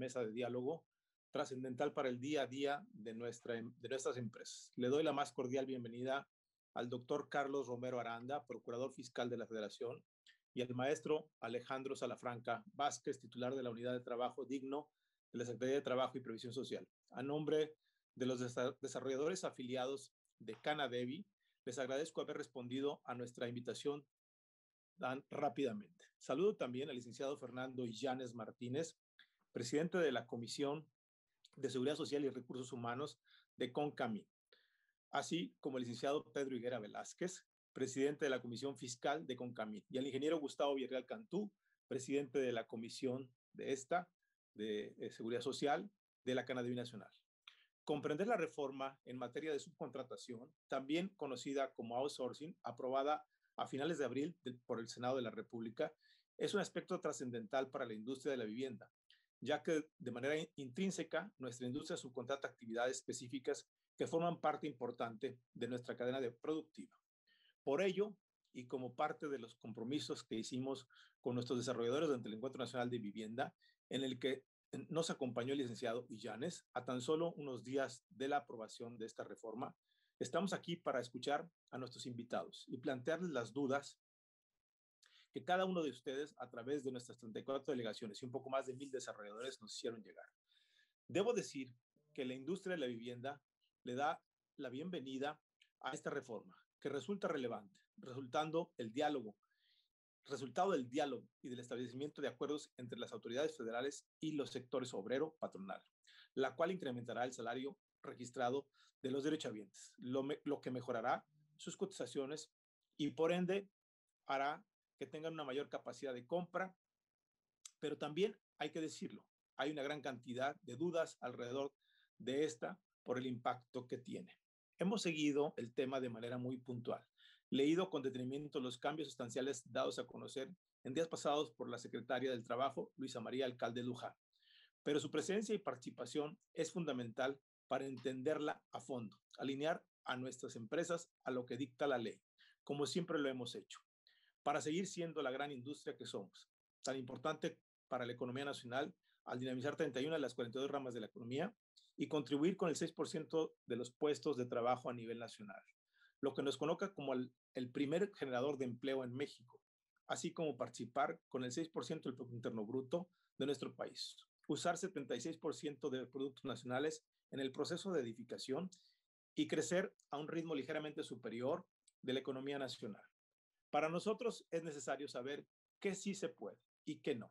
mesa de diálogo trascendental para el día a día de nuestras empresas. Le doy la más cordial bienvenida al doctor Carlos Romero Aranda, procurador fiscal de la Federación, y al maestro Alejandro Salafranca Vázquez, titular de la Unidad de Trabajo Digno de la Secretaría de Trabajo y Previsión Social. A nombre de los desarrolladores afiliados de Canadevi, les agradezco haber respondido a nuestra invitación tan rápidamente. Saludo también al licenciado Fernando Illanes Martínez, presidente de la Comisión de Seguridad Social y Recursos Humanos de CONCAMI, así como el licenciado Pedro Higuera Velázquez, presidente de la Comisión Fiscal de CONCAMI, y al ingeniero Gustavo Villarreal Cantú, presidente de la Comisión de Seguridad Social de la Canadevi Nacional. Comprender la reforma en materia de subcontratación, también conocida como outsourcing, aprobada a finales de abril por el Senado de la República, es un aspecto trascendental para la industria de la vivienda, ya que de manera intrínseca nuestra industria subcontrata actividades específicas que forman parte importante de nuestra cadena productiva. Por ello, y como parte de los compromisos que hicimos con nuestros desarrolladores durante el Encuentro Nacional de Vivienda, en el que nos acompañó el licenciado Illanes, a tan solo unos días de la aprobación de esta reforma, estamos aquí para escuchar a nuestros invitados y plantearles las dudas que cada uno de ustedes, a través de nuestras 34 delegaciones y un poco más de 1,000 desarrolladores, nos hicieron llegar. Debo decir que la industria de la vivienda le da la bienvenida a esta reforma, que resulta relevante, resultado del diálogo y del establecimiento de acuerdos entre las autoridades federales y los sectores obrero patronal, la cual incrementará el salario registrado de los derechohabientes, lo que mejorará sus cotizaciones y por ende hará que tengan una mayor capacidad de compra, pero también hay que decirlo, hay una gran cantidad de dudas alrededor de esta por el impacto que tiene. Hemos seguido el tema de manera muy puntual, leído con detenimiento los cambios sustanciales dados a conocer en días pasados por la secretaria del Trabajo, Luisa María Alcalde Luján, pero su presencia y participación es fundamental para entenderla a fondo, alinear a nuestras empresas a lo que dicta la ley, como siempre lo hemos hecho, para seguir siendo la gran industria que somos, tan importante para la economía nacional al dinamizar 31 de las 42 ramas de la economía y contribuir con el 6% de los puestos de trabajo a nivel nacional, lo que nos coloca como el primer generador de empleo en México, así como participar con el 6% del Producto Interno Bruto de nuestro país, usar 76% de productos nacionales en el proceso de edificación y crecer a un ritmo ligeramente superior de la economía nacional. Para nosotros es necesario saber qué sí se puede y qué no.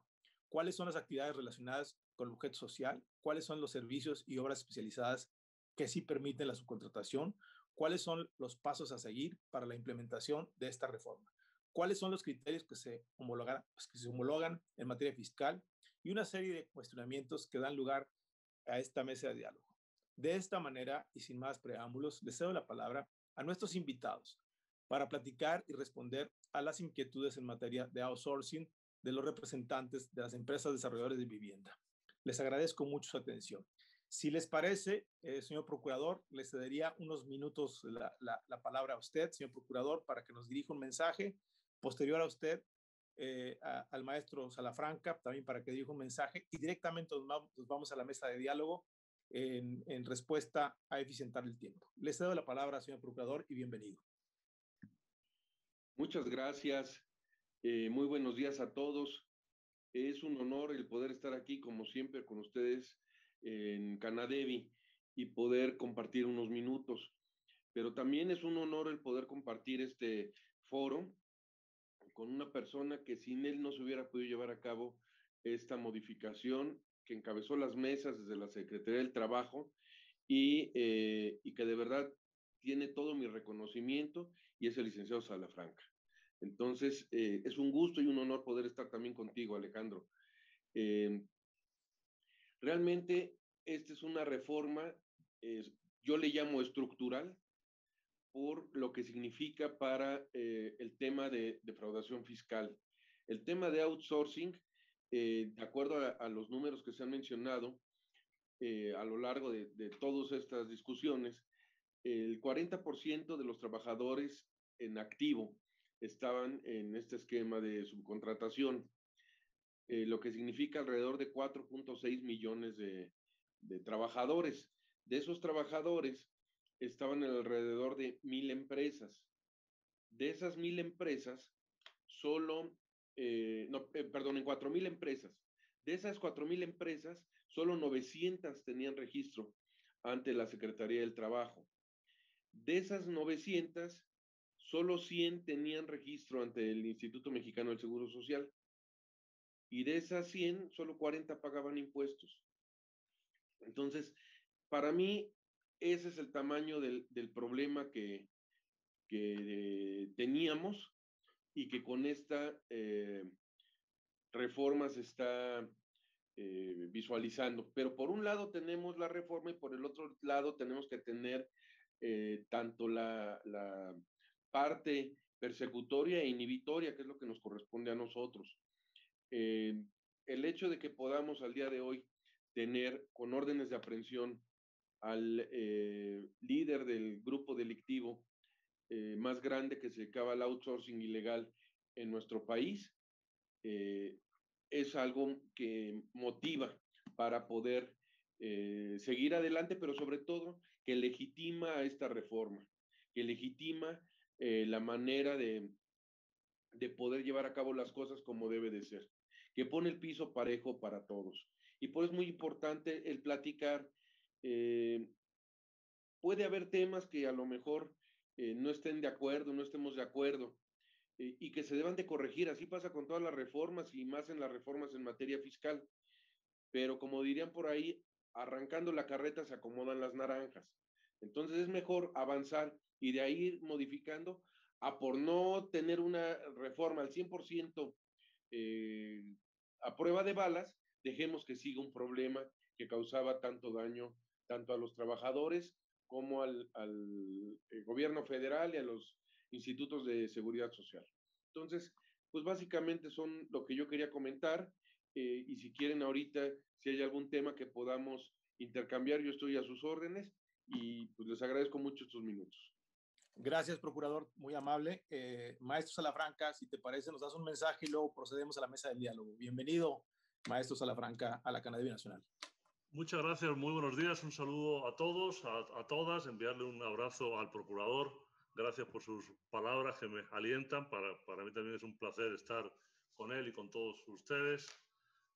¿Cuáles son las actividades relacionadas con el objeto social? ¿Cuáles son los servicios y obras especializadas que sí permiten la subcontratación? ¿Cuáles son los pasos a seguir para la implementación de esta reforma? ¿Cuáles son los criterios que se homologan en materia fiscal? Y una serie de cuestionamientos que dan lugar a esta mesa de diálogo. De esta manera, y sin más preámbulos, les cedo la palabra a nuestros invitados para platicar y responder a las inquietudes en materia de outsourcing de los representantes de las empresas desarrolladoras de vivienda. Les agradezco mucho su atención. Si les parece, señor procurador, le cedería unos minutos la palabra a usted, señor procurador, para que nos dirija un mensaje. Posterior a usted, al maestro Salafranca, también para que dirija un mensaje. Y directamente nos vamos a la mesa de diálogo en respuesta a eficientar el tiempo. Le cedo la palabra, señor procurador, y bienvenido. Muchas gracias. Muy buenos días a todos. Es un honor el poder estar aquí, como siempre, con ustedes en Canadevi y poder compartir unos minutos. Pero también es un honor el poder compartir este foro con una persona que sin él no se hubiera podido llevar a cabo esta modificación, que encabezó las mesas desde la Secretaría del Trabajo y que de verdad tiene todo mi reconocimiento, y es el licenciado Salafranca. Entonces, es un gusto y un honor poder estar también contigo, Alejandro. Realmente, esta es una reforma, yo le llamo estructural, por lo que significa para el tema de defraudación fiscal. El tema de outsourcing, de acuerdo a los números que se han mencionado a lo largo de todas estas discusiones, el 40% de los trabajadores en activo estaban en este esquema de subcontratación. lo que significa alrededor de 4.6 millones de trabajadores. De esos trabajadores estaban alrededor de 1,000 empresas. De esas 1,000 empresas, en 4,000 empresas. De esas 4,000 empresas, solo 900 tenían registro ante la Secretaría del Trabajo. De esas 900, solo 100 tenían registro ante el Instituto Mexicano del Seguro Social. Y de esas 100, solo 40 pagaban impuestos. Entonces, para mí, ese es el tamaño del problema que teníamos y que con esta reforma se está visualizando. Pero por un lado tenemos la reforma y por el otro lado tenemos que tener tanto la parte persecutoria e inhibitoria, que es lo que nos corresponde a nosotros. El hecho de que podamos al día de hoy tener con órdenes de aprehensión al líder del grupo delictivo más grande que se dedicaba al outsourcing ilegal en nuestro país, es algo que motiva para poder seguir adelante, pero sobre todo que legitima a esta reforma, que legitima la manera de poder llevar a cabo las cosas como debe de ser, que pone el piso parejo para todos. Y por eso es muy importante el platicar. Puede haber temas que a lo mejor no estén de acuerdo, no estemos de acuerdo, y que se deban de corregir. Así pasa con todas las reformas y más en las reformas en materia fiscal. Pero como dirían por ahí, arrancando la carreta se acomodan las naranjas. Entonces es mejor avanzar y de ahí ir modificando a por no tener una reforma al 100% a prueba de balas, dejemos que siga un problema que causaba tanto daño tanto a los trabajadores como al gobierno federal y a los institutos de seguridad social. Entonces, pues básicamente son lo que yo quería comentar, y si quieren ahorita, si hay algún tema que podamos intercambiar, yo estoy a sus órdenes y pues les agradezco mucho estos minutos. Gracias, procurador, muy amable. Maestro Salafranca, si te parece, nos das un mensaje y luego procedemos a la mesa del diálogo. Bienvenido, maestro Salafranca, a la Canadevi Nacional. Muchas gracias, muy buenos días, un saludo a todos, a todas, enviarle un abrazo al procurador, gracias por sus palabras que me alientan, para mí también es un placer estar con él y con todos ustedes.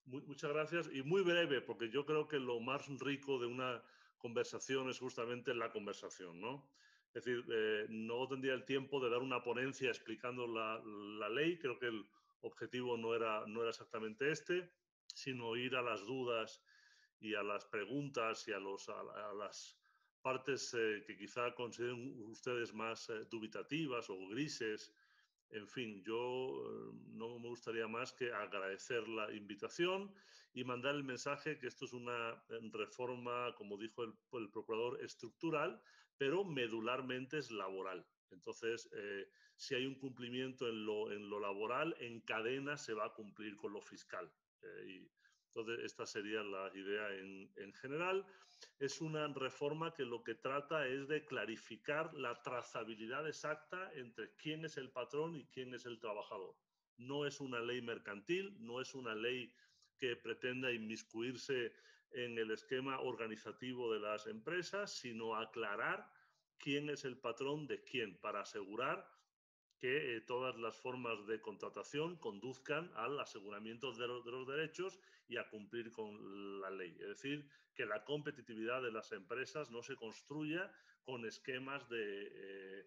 Muchas gracias y muy breve, porque yo creo que lo más rico de una conversación es justamente la conversación, ¿no? Es decir, no tendría el tiempo de dar una ponencia explicando la ley, creo que el objetivo no era exactamente este, sino ir a las dudas y a las preguntas y a las partes que quizá consideren ustedes más dubitativas o grises. En fin, yo no me gustaría más que agradecer la invitación y mandar el mensaje que esto es una reforma, como dijo el procurador, estructural, pero medularmente es laboral. Entonces, si hay un cumplimiento en lo laboral, en cadena se va a cumplir con lo fiscal. Entonces, esta sería la idea en general. Es una reforma que lo que trata es de clarificar la trazabilidad exacta entre quién es el patrón y quién es el trabajador. No es una ley mercantil, no es una ley que pretenda inmiscuirse en el esquema organizativo de las empresas, sino aclarar quién es el patrón de quién, para asegurar que todas las formas de contratación conduzcan al aseguramiento de los derechos y a cumplir con la ley. Es decir, que la competitividad de las empresas no se construya con esquemas de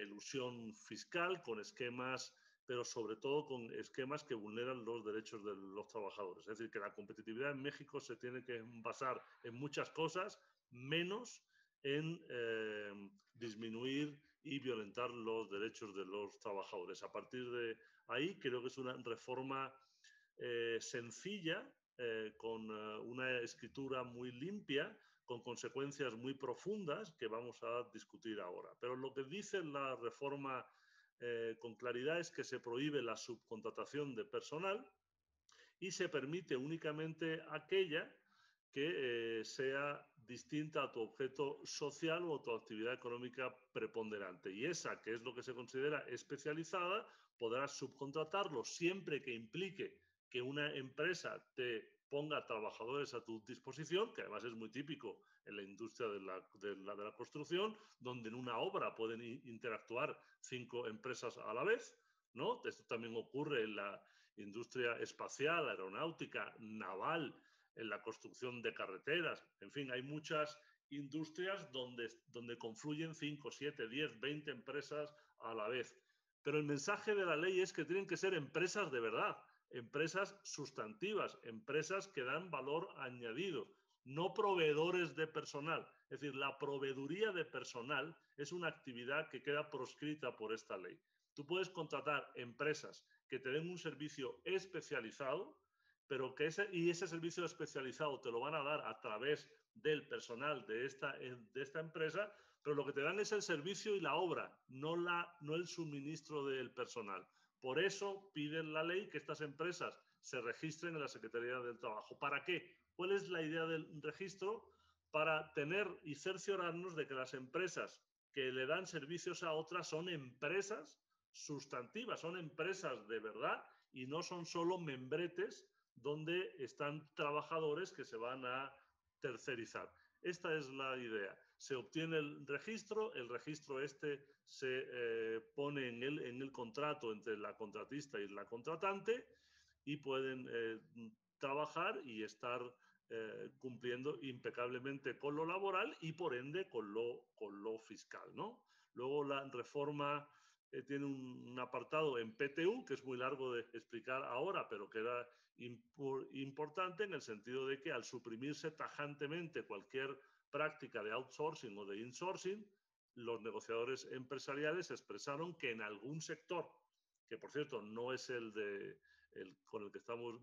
elusión fiscal, con esquemas, pero sobre todo con esquemas que vulneran los derechos de los trabajadores. Es decir, que la competitividad en México se tiene que basar en muchas cosas, menos en disminuir y violentar los derechos de los trabajadores. A partir de ahí, creo que es una reforma sencilla, con una escritura muy limpia, con consecuencias muy profundas que vamos a discutir ahora. Pero lo que dice la reforma con claridad es que se prohíbe la subcontratación de personal y se permite únicamente aquella que sea distinta a tu objeto social o a tu actividad económica preponderante. Y esa, que es lo que se considera especializada, podrás subcontratarlo siempre que implique que una empresa te ponga trabajadores a tu disposición, que además es muy típico en la industria de la construcción, donde en una obra pueden interactuar 5 empresas a la vez, ¿no? Esto también ocurre en la industria espacial, aeronáutica, naval, en la construcción de carreteras. En fin, hay muchas industrias donde confluyen 5, 7, 10, 20 empresas a la vez. Pero el mensaje de la ley es que tienen que ser empresas de verdad, empresas sustantivas, empresas que dan valor añadido, no proveedores de personal. Es decir, la proveeduría de personal es una actividad que queda proscrita por esta ley. Tú puedes contratar empresas que te den un servicio especializado, pero que ese servicio especializado te lo van a dar a través del personal de esta empresa, pero lo que te dan es el servicio y la obra, no el suministro del personal. Por eso piden la ley que estas empresas se registren en la Secretaría del Trabajo. ¿Para qué? ¿Cuál es la idea del registro? Para tener y cerciorarnos de que las empresas que le dan servicios a otras son empresas sustantivas, son empresas de verdad y no son solo membretes donde están trabajadores que se van a tercerizar. Esta es la idea. Se obtiene el registro se pone en el contrato entre la contratista y la contratante y pueden trabajar y estar cumpliendo impecablemente con lo laboral y por ende con lo fiscal, ¿no? Luego la reforma tiene un apartado en PTU que es muy largo de explicar ahora, pero que era importante en el sentido de que al suprimirse tajantemente cualquier práctica de outsourcing o de insourcing, los negociadores empresariales expresaron que en algún sector, que por cierto no es con el que estamos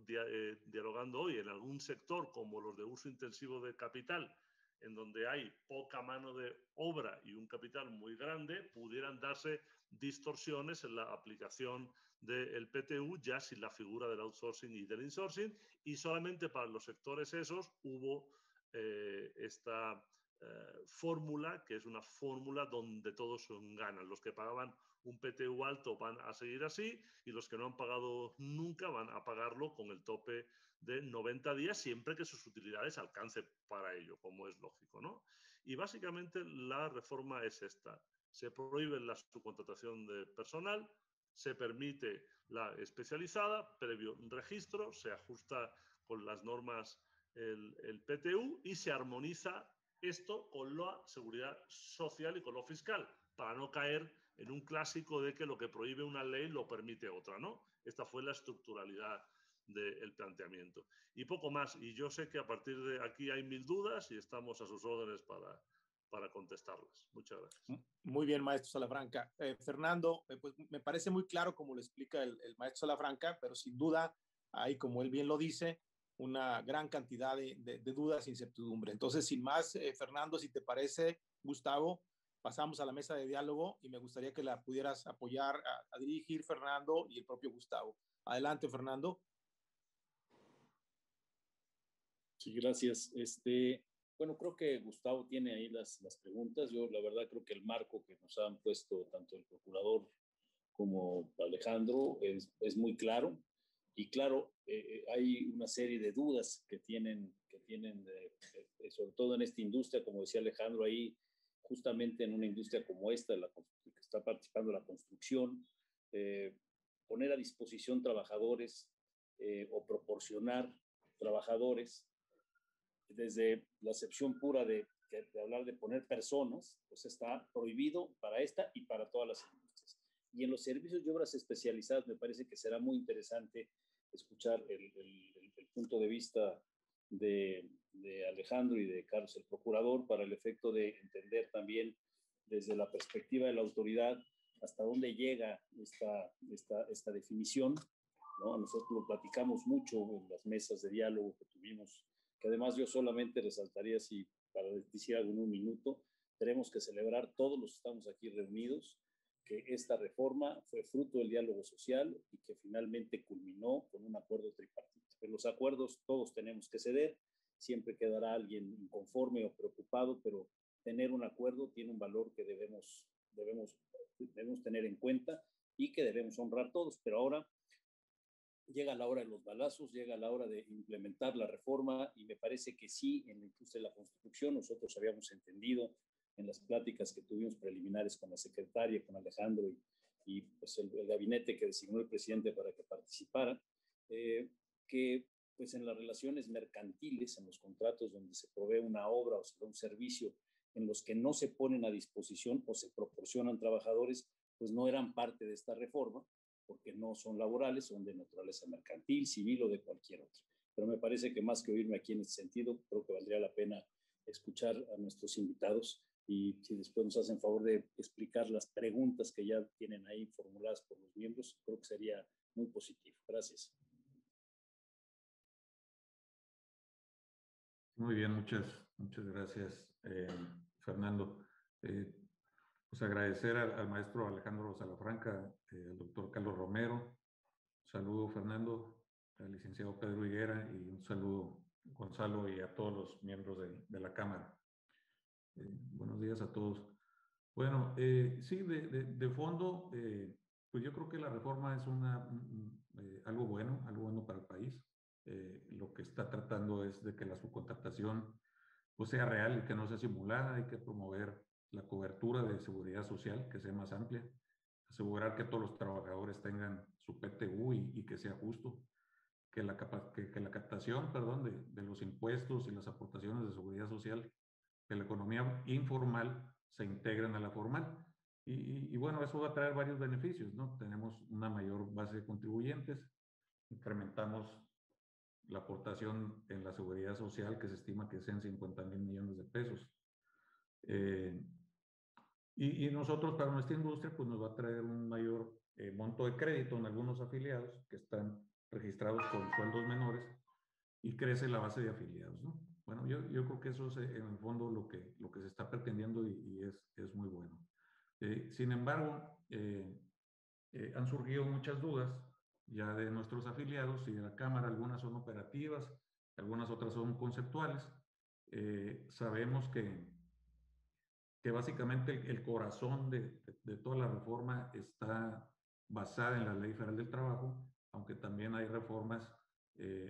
dialogando hoy, en algún sector como los de uso intensivo de capital, en donde hay poca mano de obra y un capital muy grande, pudieran darse distorsiones en la aplicación del PTU, ya sin la figura del outsourcing y del insourcing, y solamente para los sectores esos hubo esta fórmula, que es una fórmula donde todos ganan. Los que pagaban un PTU alto van a seguir así y los que no han pagado nunca van a pagarlo con el tope de 90 días, siempre que sus utilidades alcancen para ello, como es lógico, ¿no? Y básicamente la reforma es esta. Se prohíbe la subcontratación de personal, se permite la especializada, previo registro, se ajusta con las normas el PTU y se armoniza esto con la seguridad social y con lo fiscal, para no caer en un clásico de que lo que prohíbe una ley lo permite otra, ¿no? Esta fue la estructuralidad del planteamiento. Y poco más. Y yo sé que a partir de aquí hay 1000 dudas y estamos a sus órdenes para contestarlas. Muchas gracias. Muy bien, maestro Salafranca. Fernando, pues me parece muy claro como lo explica el maestro Salafranca, pero sin duda hay, como él bien lo dice, una gran cantidad de dudas e incertidumbre. Entonces, sin más, Fernando, si te parece, Gustavo, pasamos a la mesa de diálogo y me gustaría que la pudieras apoyar a dirigir Fernando y el propio Gustavo. Adelante, Fernando. Sí, gracias. Bueno, creo que Gustavo tiene ahí las preguntas. Yo, la verdad, creo que el marco que nos han puesto tanto el procurador como Alejandro es muy claro. Y claro, hay una serie de dudas que tienen sobre todo en esta industria, como decía Alejandro, ahí justamente en una industria como esta, que está participando en la construcción, poner a disposición trabajadores o proporcionar trabajadores desde la acepción pura de hablar de poner personas, pues está prohibido para esta y para todas las industrias. Y en los servicios y obras especializadas me parece que será muy interesante escuchar el punto de vista de Alejandro y de Carlos, el procurador, para el efecto de entender también desde la perspectiva de la autoridad hasta dónde llega esta definición, ¿no? Nosotros lo platicamos mucho en las mesas de diálogo que tuvimos, que además yo solamente resaltaría, si para decir algo en un minuto, tenemos que celebrar todos los que estamos aquí reunidos, que esta reforma fue fruto del diálogo social y que finalmente culminó con un acuerdo tripartito. Pero los acuerdos todos tenemos que ceder, siempre quedará alguien inconforme o preocupado, pero tener un acuerdo tiene un valor que debemos tener en cuenta y que debemos honrar todos. Pero ahora llega la hora de los balazos, llega la hora de implementar la reforma y me parece que sí, en la industria de la construcción nosotros habíamos entendido en las pláticas que tuvimos preliminares con la secretaria, con Alejandro y pues el gabinete que designó el presidente para que participara, que pues en las relaciones mercantiles, en los contratos donde se provee una obra o se da un servicio, en los que no se ponen a disposición o se proporcionan trabajadores, pues no eran parte de esta reforma, porque no son laborales, son de naturaleza mercantil, civil o de cualquier otra. Pero me parece que más que oírme aquí en este sentido, creo que valdría la pena escuchar a nuestros invitados y si después nos hacen favor de explicar las preguntas que ya tienen ahí formuladas por los miembros, creo que sería muy positivo. Gracias. Muy bien, muchas gracias, Fernando. Pues agradecer al maestro Alejandro Salafranca, al doctor Carlos Romero. Un saludo, Fernando, al licenciado Pedro Higuera y un saludo, Gonzalo, y a todos los miembros de la Cámara. Buenos días a todos. Bueno, sí, de fondo, pues yo creo que la reforma es algo bueno para el país. Lo que está tratando es de que la subcontratación pues sea real y que no sea simulada. Hay que promover la cobertura de seguridad social, que sea más amplia, asegurar que todos los trabajadores tengan su PTU y que sea justo, que la captación, de los impuestos y las aportaciones de seguridad social de la economía informal se integren a la formal. Y bueno, eso va a traer varios beneficios, ¿no? Tenemos una mayor base de contribuyentes, incrementamos la aportación en la seguridad social, que se estima que sean 50,000 millones de pesos. Y nosotros, para nuestra industria, pues nos va a traer un mayor monto de crédito en algunos afiliados que están registrados con sueldos menores y crece la base de afiliados, ¿no? Bueno, yo creo que eso es en el fondo lo que se está pretendiendo y es muy bueno. Sin embargo, han surgido muchas dudas ya de nuestros afiliados y de la Cámara. Algunas son operativas, algunas otras son conceptuales. Sabemos que básicamente el corazón de toda la reforma está basada en la Ley Federal del Trabajo, aunque también hay reformas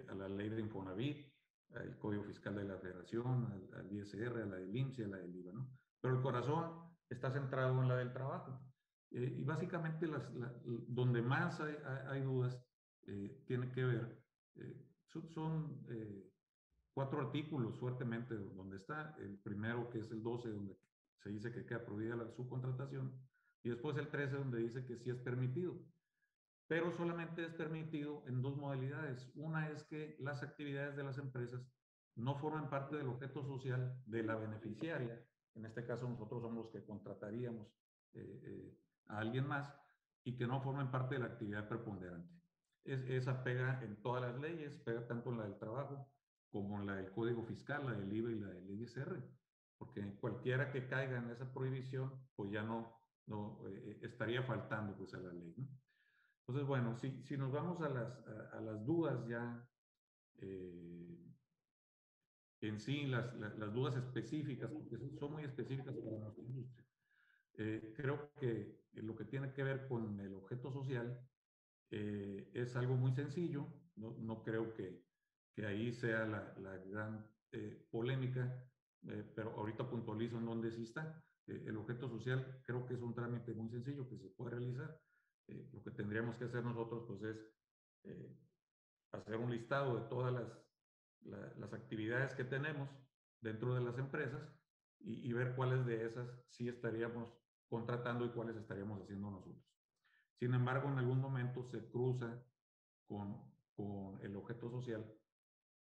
a la Ley de Infonavit, al Código Fiscal de la Federación, al ISR, a la del IMSS y a la del IVA, ¿no? Pero el corazón está centrado en la del trabajo. Y básicamente donde más hay dudas tiene que ver, son 4 artículos fuertemente donde está. El primero, que es el 12, donde se dice que queda prohibida la subcontratación, y después el 13, donde dice que sí es permitido, pero solamente es permitido en 2 modalidades. Una es que las actividades de las empresas no forman parte del objeto social de la beneficiaria. En este caso nosotros somos los que contrataríamos a alguien más, y que no formen parte de la actividad preponderante. Esa pega en todas las leyes, pega tanto en la del trabajo como en la del Código Fiscal, la del IVA y la del ISR, porque cualquiera que caiga en esa prohibición, pues ya no estaría faltando pues a la ley, ¿no? Entonces, bueno, si nos vamos a las dudas ya, en sí, las dudas específicas, porque son muy específicas para nuestra industria. Creo que lo que tiene que ver con el objeto social es algo muy sencillo. No creo que ahí sea la gran polémica, pero ahorita puntualizo en dónde sí está. El objeto social creo que es un trámite muy sencillo que se puede realizar. Lo que tendríamos que hacer nosotros pues es hacer un listado de todas las actividades que tenemos dentro de las empresas y ver cuáles de esas sí estaríamos contratando y cuáles estaríamos haciendo nosotros. Sin embargo, en algún momento se cruza con el objeto social,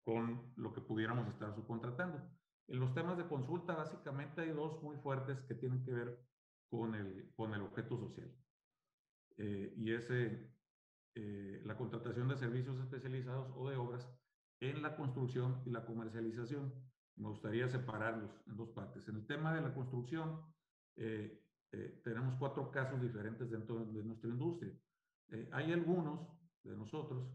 con lo que pudiéramos estar subcontratando. En los temas de consulta, básicamente hay 2 muy fuertes que tienen que ver con el objeto social. Y es la contratación de servicios especializados o de obras en la construcción y la comercialización. Me gustaría separarlos en 2 partes. En el tema de la construcción, tenemos 4 casos diferentes dentro de nuestra industria. Hay algunos de nosotros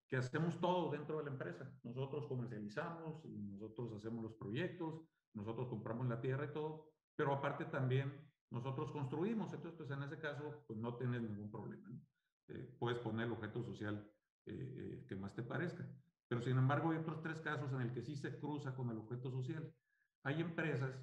que hacemos todo dentro de la empresa. Nosotros comercializamos, y nosotros hacemos los proyectos, nosotros compramos la tierra y todo, pero aparte también nosotros construimos. Entonces, pues en ese caso, pues no tienes ningún problema, ¿no? Puedes poner el objeto social que más te parezca. Pero sin embargo hay otros 3 casos en el que sí se cruza con el objeto social. Hay empresas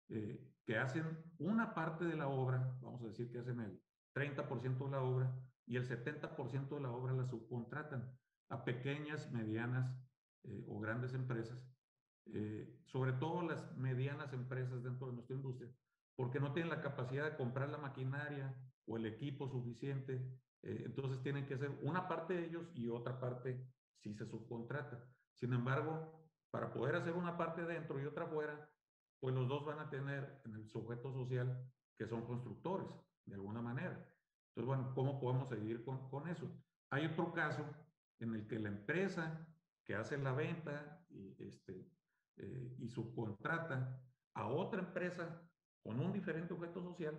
que hacen una parte de la obra, vamos a decir que hacen el 30% de la obra y el 70% de la obra la subcontratan a pequeñas, medianas o grandes empresas, sobre todo las medianas empresas dentro de nuestra industria, porque no tienen la capacidad de comprar la maquinaria o el equipo suficiente, entonces tienen que hacer una parte de ellos y otra parte sí se subcontrata. Sin embargo, para poder hacer una parte dentro y otra fuera, pues los dos van a tener en el sujeto social que son constructores, de alguna manera. Entonces, bueno, ¿cómo podemos seguir con eso? Hay otro caso en el que la empresa que hace la venta y subcontrata a otra empresa con un diferente objeto social,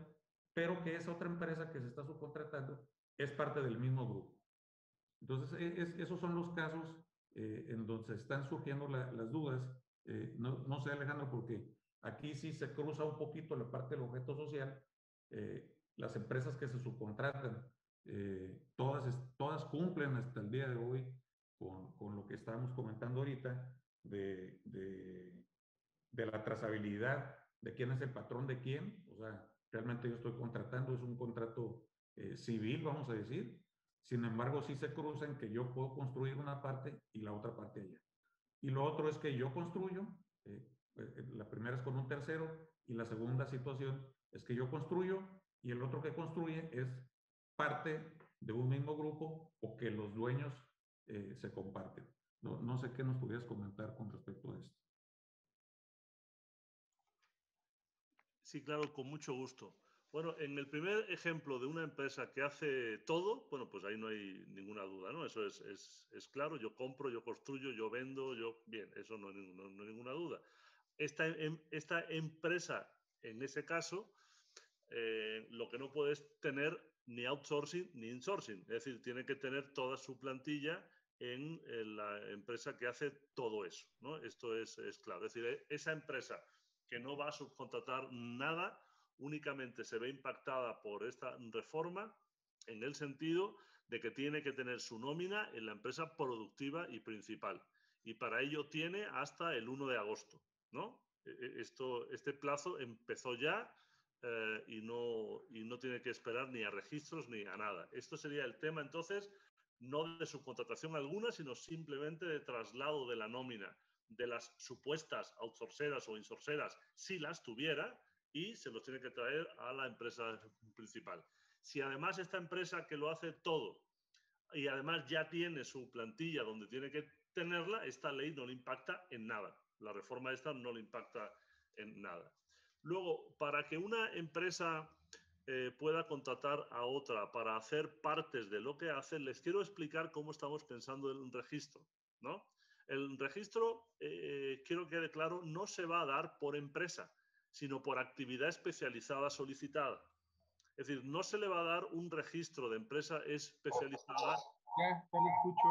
pero que esa otra empresa que se está subcontratando es parte del mismo grupo. Entonces, esos son los casos en donde están surgiendo las dudas. No sé, Alejandro, porque aquí sí se cruza un poquito la parte del objeto social. Las empresas que se subcontratan, todas cumplen hasta el día de hoy con lo que estábamos comentando ahorita de la trazabilidad de quién es el patrón de quién. O sea, realmente yo estoy contratando, es un contrato civil, vamos a decir. Sin embargo, sí se cruzan que yo puedo construir una parte y la otra parte allá. Y lo otro es que yo construyo, la primera es con un tercero y la segunda situación es que yo construyo y el otro que construye es parte de un mismo grupo o que los dueños se comparten. No sé qué nos pudieras comentar con respecto a esto. Sí, claro, con mucho gusto. Bueno, en el primer ejemplo de una empresa que hace todo, bueno, pues ahí no hay ninguna duda, ¿no? Eso es claro, yo compro, yo construyo, yo vendo, bien, eso no hay ninguna duda. Esta empresa, en ese caso, lo que no puede es tener ni outsourcing ni insourcing, es decir, tiene que tener toda su plantilla en la empresa que hace todo eso, ¿no? Esto es claro, es decir, esa empresa que no va a subcontratar nada, únicamente se ve impactada por esta reforma en el sentido de que tiene que tener su nómina en la empresa productiva y principal. Y para ello tiene hasta el 1 de agosto, ¿no? Este plazo empezó ya y no tiene que esperar ni a registros ni a nada. Esto sería el tema, entonces, no de subcontratación alguna, sino simplemente de traslado de la nómina de las supuestas outsourceras o insourceras, si las tuviera, y se los tiene que traer a la empresa principal. Si además esta empresa que lo hace todo y además ya tiene su plantilla donde tiene que tenerla, esta ley no le impacta en nada. La reforma esta no le impacta en nada. Luego, para que una empresa pueda contratar a otra para hacer partes de lo que hace, les quiero explicar cómo estamos pensando en un registro, ¿no? El registro, quiero que quede claro, no se va a dar por empresa, sino por actividad especializada solicitada. Es decir, no se le va a dar un registro de empresa especializada. Ya lo escucho.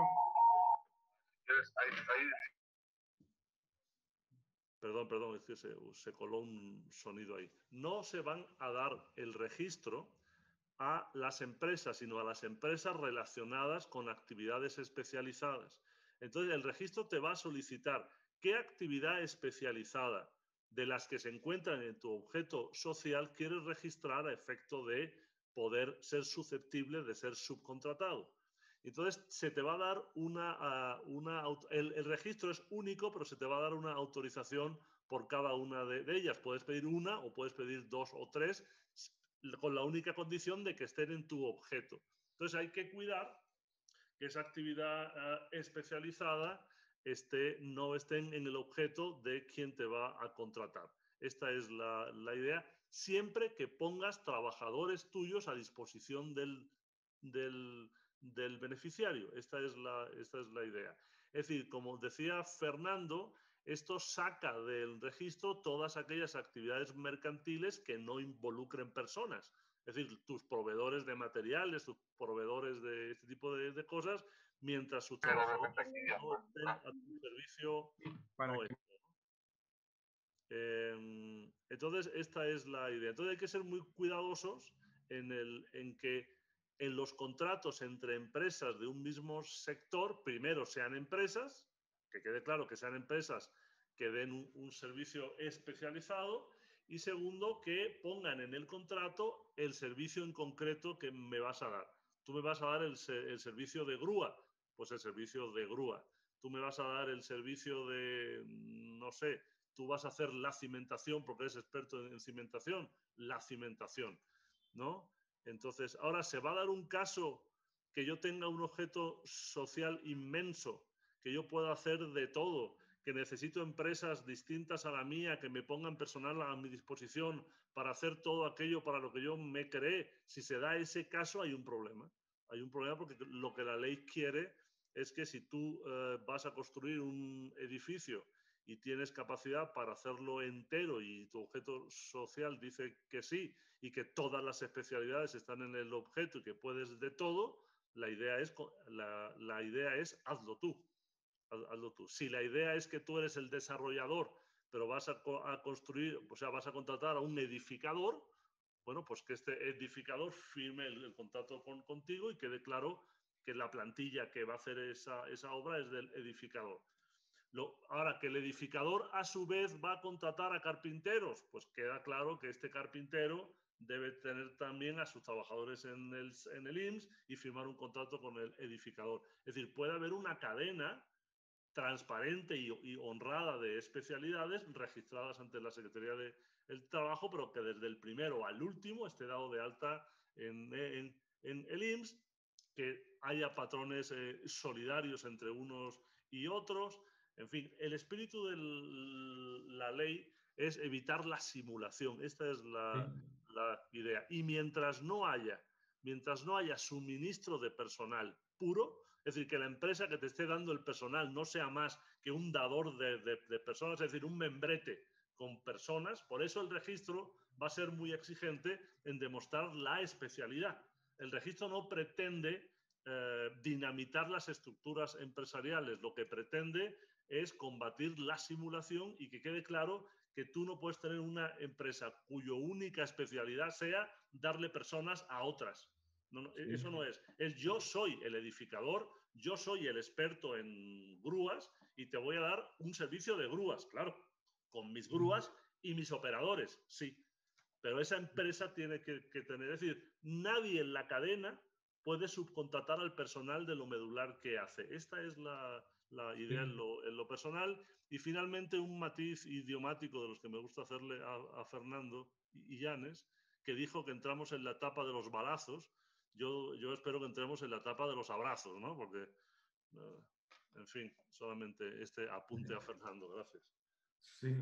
Perdón, es que se coló un sonido ahí. No se van a dar el registro a las empresas, sino a las empresas relacionadas con actividades especializadas. Entonces, el registro te va a solicitar qué actividad especializada de las que se encuentran en tu objeto social quieres registrar a efecto de poder ser susceptible de ser subcontratado. Entonces, se te va a dar el registro es único, pero se te va a dar una autorización por cada una de ellas. Puedes pedir una o puedes pedir 2 o 3, con la única condición de que estén en tu objeto. Entonces, hay que cuidar que esa actividad especializada no estén en el objeto de quien te va a contratar. Esta es la idea, siempre que pongas trabajadores tuyos a disposición del beneficiario. Esta es la idea. Es decir, como decía Fernando, esto saca del registro todas aquellas actividades mercantiles que no involucren personas. Es decir, tus proveedores de materiales, tus proveedores de este tipo de cosas, mientras sus trabajadores no estén a tu servicio. Entonces, esta es la idea. Entonces, hay que ser muy cuidadosos en que en los contratos entre empresas de un mismo sector, primero sean empresas, que quede claro que sean empresas que den un servicio especializado, y segundo, que pongan en el contrato el servicio en concreto que me vas a dar. Tú me vas a dar el servicio de grúa, pues el servicio de grúa. Tú me vas a dar el servicio de, no sé, tú vas a hacer la cimentación porque eres experto en cimentación, la cimentación, ¿no? Entonces, ahora se va a dar un caso que yo tenga un objeto social inmenso, que yo pueda hacer de todo, que necesito empresas distintas a la mía, que me pongan personal a mi disposición para hacer todo aquello para lo que yo me creé. Si se da ese caso, hay un problema. Hay un problema porque lo que la ley quiere es que si tú vas a construir un edificio y tienes capacidad para hacerlo entero y tu objeto social dice que sí y que todas las especialidades están en el objeto y que puedes de todo, la idea es hazlo tú. Hazlo tú. Si la idea es que tú eres el desarrollador, pero vas a construir, o sea, vas a contratar a un edificador, bueno, pues que este edificador firme el contrato contigo y quede claro que la plantilla que va a hacer esa obra es del edificador. Ahora, que el edificador a su vez va a contratar a carpinteros, pues queda claro que este carpintero debe tener también a sus trabajadores en el IMSS y firmar un contrato con el edificador. Es decir, puede haber una cadena transparente y honrada de especialidades registradas ante la Secretaría del Trabajo, pero que desde el primero al último esté dado de alta en el IMSS, que haya patrones solidarios entre unos y otros. En fin, el espíritu de la ley es evitar la simulación. Esta es la idea. Y mientras no haya suministro de personal puro, es decir, que la empresa que te esté dando el personal no sea más que un dador de personas, es decir, un membrete con personas, por eso el registro va a ser muy exigente en demostrar la especialidad. El registro no pretende dinamitar las estructuras empresariales, lo que pretende es combatir la simulación y que quede claro que tú no puedes tener una empresa cuya única especialidad sea darle personas a otras. No, sí. Eso no es. Yo soy el edificador, yo soy el experto en grúas y te voy a dar un servicio de grúas, claro, con mis grúas y mis operadores, sí. Pero esa empresa tiene que tener, es decir, nadie en la cadena puede subcontratar al personal de lo medular que hace. Esta es la idea en lo personal. Y finalmente un matiz idiomático de los que me gusta hacerle a Fernando y Llanes, que dijo que entramos en la etapa de los balazos. Yo espero que entremos en la etapa de los abrazos, ¿no? Porque, en fin, solamente este apunte a Fernando. Gracias. Sí,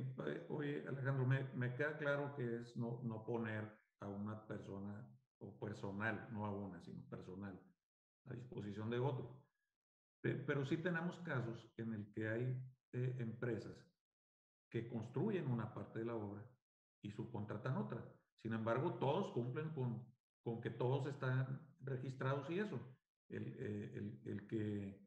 oye, Alejandro, me queda claro que es no poner a una persona o personal, no a una, sino personal, a disposición de otro. Pero sí tenemos casos en el que hay empresas que construyen una parte de la obra y subcontratan otra. Sin embargo, todos cumplen con que todos están registrados y eso. El que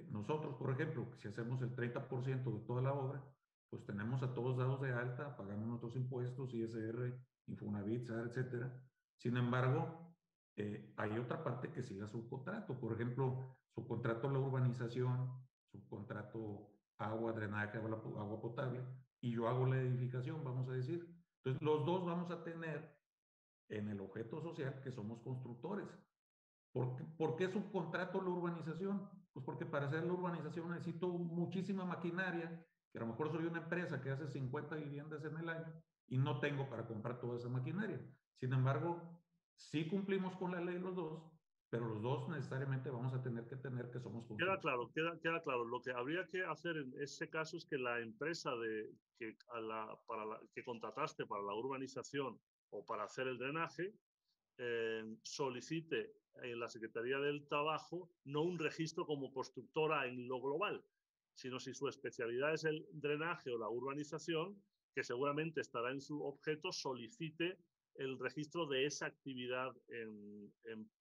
nosotros, por ejemplo, si hacemos el 30% de toda la obra, pues tenemos a todos dados de alta, pagamos nuestros impuestos, ISR, Infonavit, SAR, etcétera. Sin embargo, hay otra parte que sí la subcontrato. Por ejemplo, subcontrato la urbanización, subcontrato agua, drenaje, agua potable, y yo hago la edificación, vamos a decir. Entonces, los dos vamos a tener en el objeto social que somos constructores. ¿Por qué subcontrato la urbanización? Pues porque para hacer la urbanización necesito muchísima maquinaria, que a lo mejor soy una empresa que hace 50 viviendas en el año y no tengo para comprar toda esa maquinaria. Sin embargo, sí cumplimos con la ley los dos, pero los dos necesariamente vamos a tener que somos queda claro. Lo que habría que hacer en ese caso es que la empresa que contrataste para la urbanización o para hacer el drenaje solicite en la Secretaría del Trabajo no un registro como constructora en lo global, sino si su especialidad es el drenaje o la urbanización, que seguramente estará en su objeto, solicite el registro de esa actividad en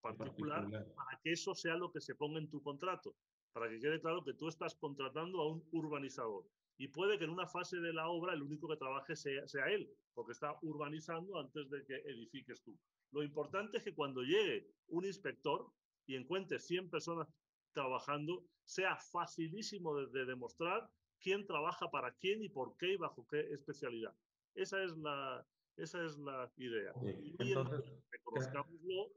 particular, para que eso sea lo que se ponga en tu contrato, para que quede claro que tú estás contratando a un urbanizador y puede que en una fase de la obra el único que trabaje sea él, porque está urbanizando antes de que edifiques tú. Lo importante es que cuando llegue un inspector y encuentre 100 personas trabajando, sea facilísimo de demostrar quién trabaja para quién y por qué y bajo qué especialidad. Esa es la idea. Okay. Y hoy en día, reconozcámoslo,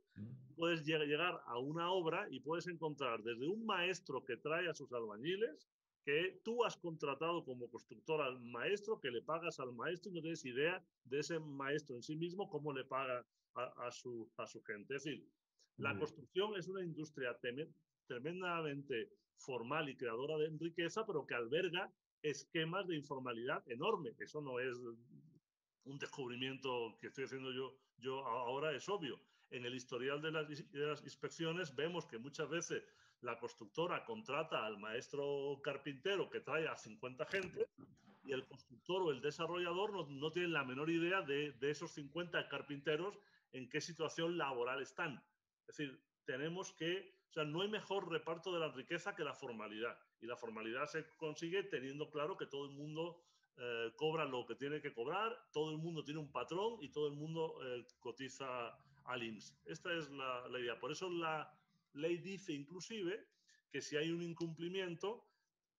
puedes llegar a una obra y puedes encontrar desde un maestro que trae a sus albañiles, que tú has contratado como constructor al maestro, que le pagas al maestro y no tienes idea de ese maestro en sí mismo cómo le paga a su gente. Es decir, la construcción es una industria tremendamente formal y creadora de riqueza, pero que alberga esquemas de informalidad enorme. Eso no es un descubrimiento que estoy haciendo yo ahora, es obvio. En el historial de las inspecciones vemos que muchas veces la constructora contrata al maestro carpintero que trae a 50 gente y el constructor o el desarrollador no tienen la menor idea de esos 50 carpinteros en qué situación laboral están. Es decir, tenemos que, o sea, no hay mejor reparto de la riqueza que la formalidad. Y la formalidad se consigue teniendo claro que todo el mundo cobra lo que tiene que cobrar, todo el mundo tiene un patrón y todo el mundo cotiza al IMSS. Esta es la idea. Por eso la ley dice inclusive que si hay un incumplimiento,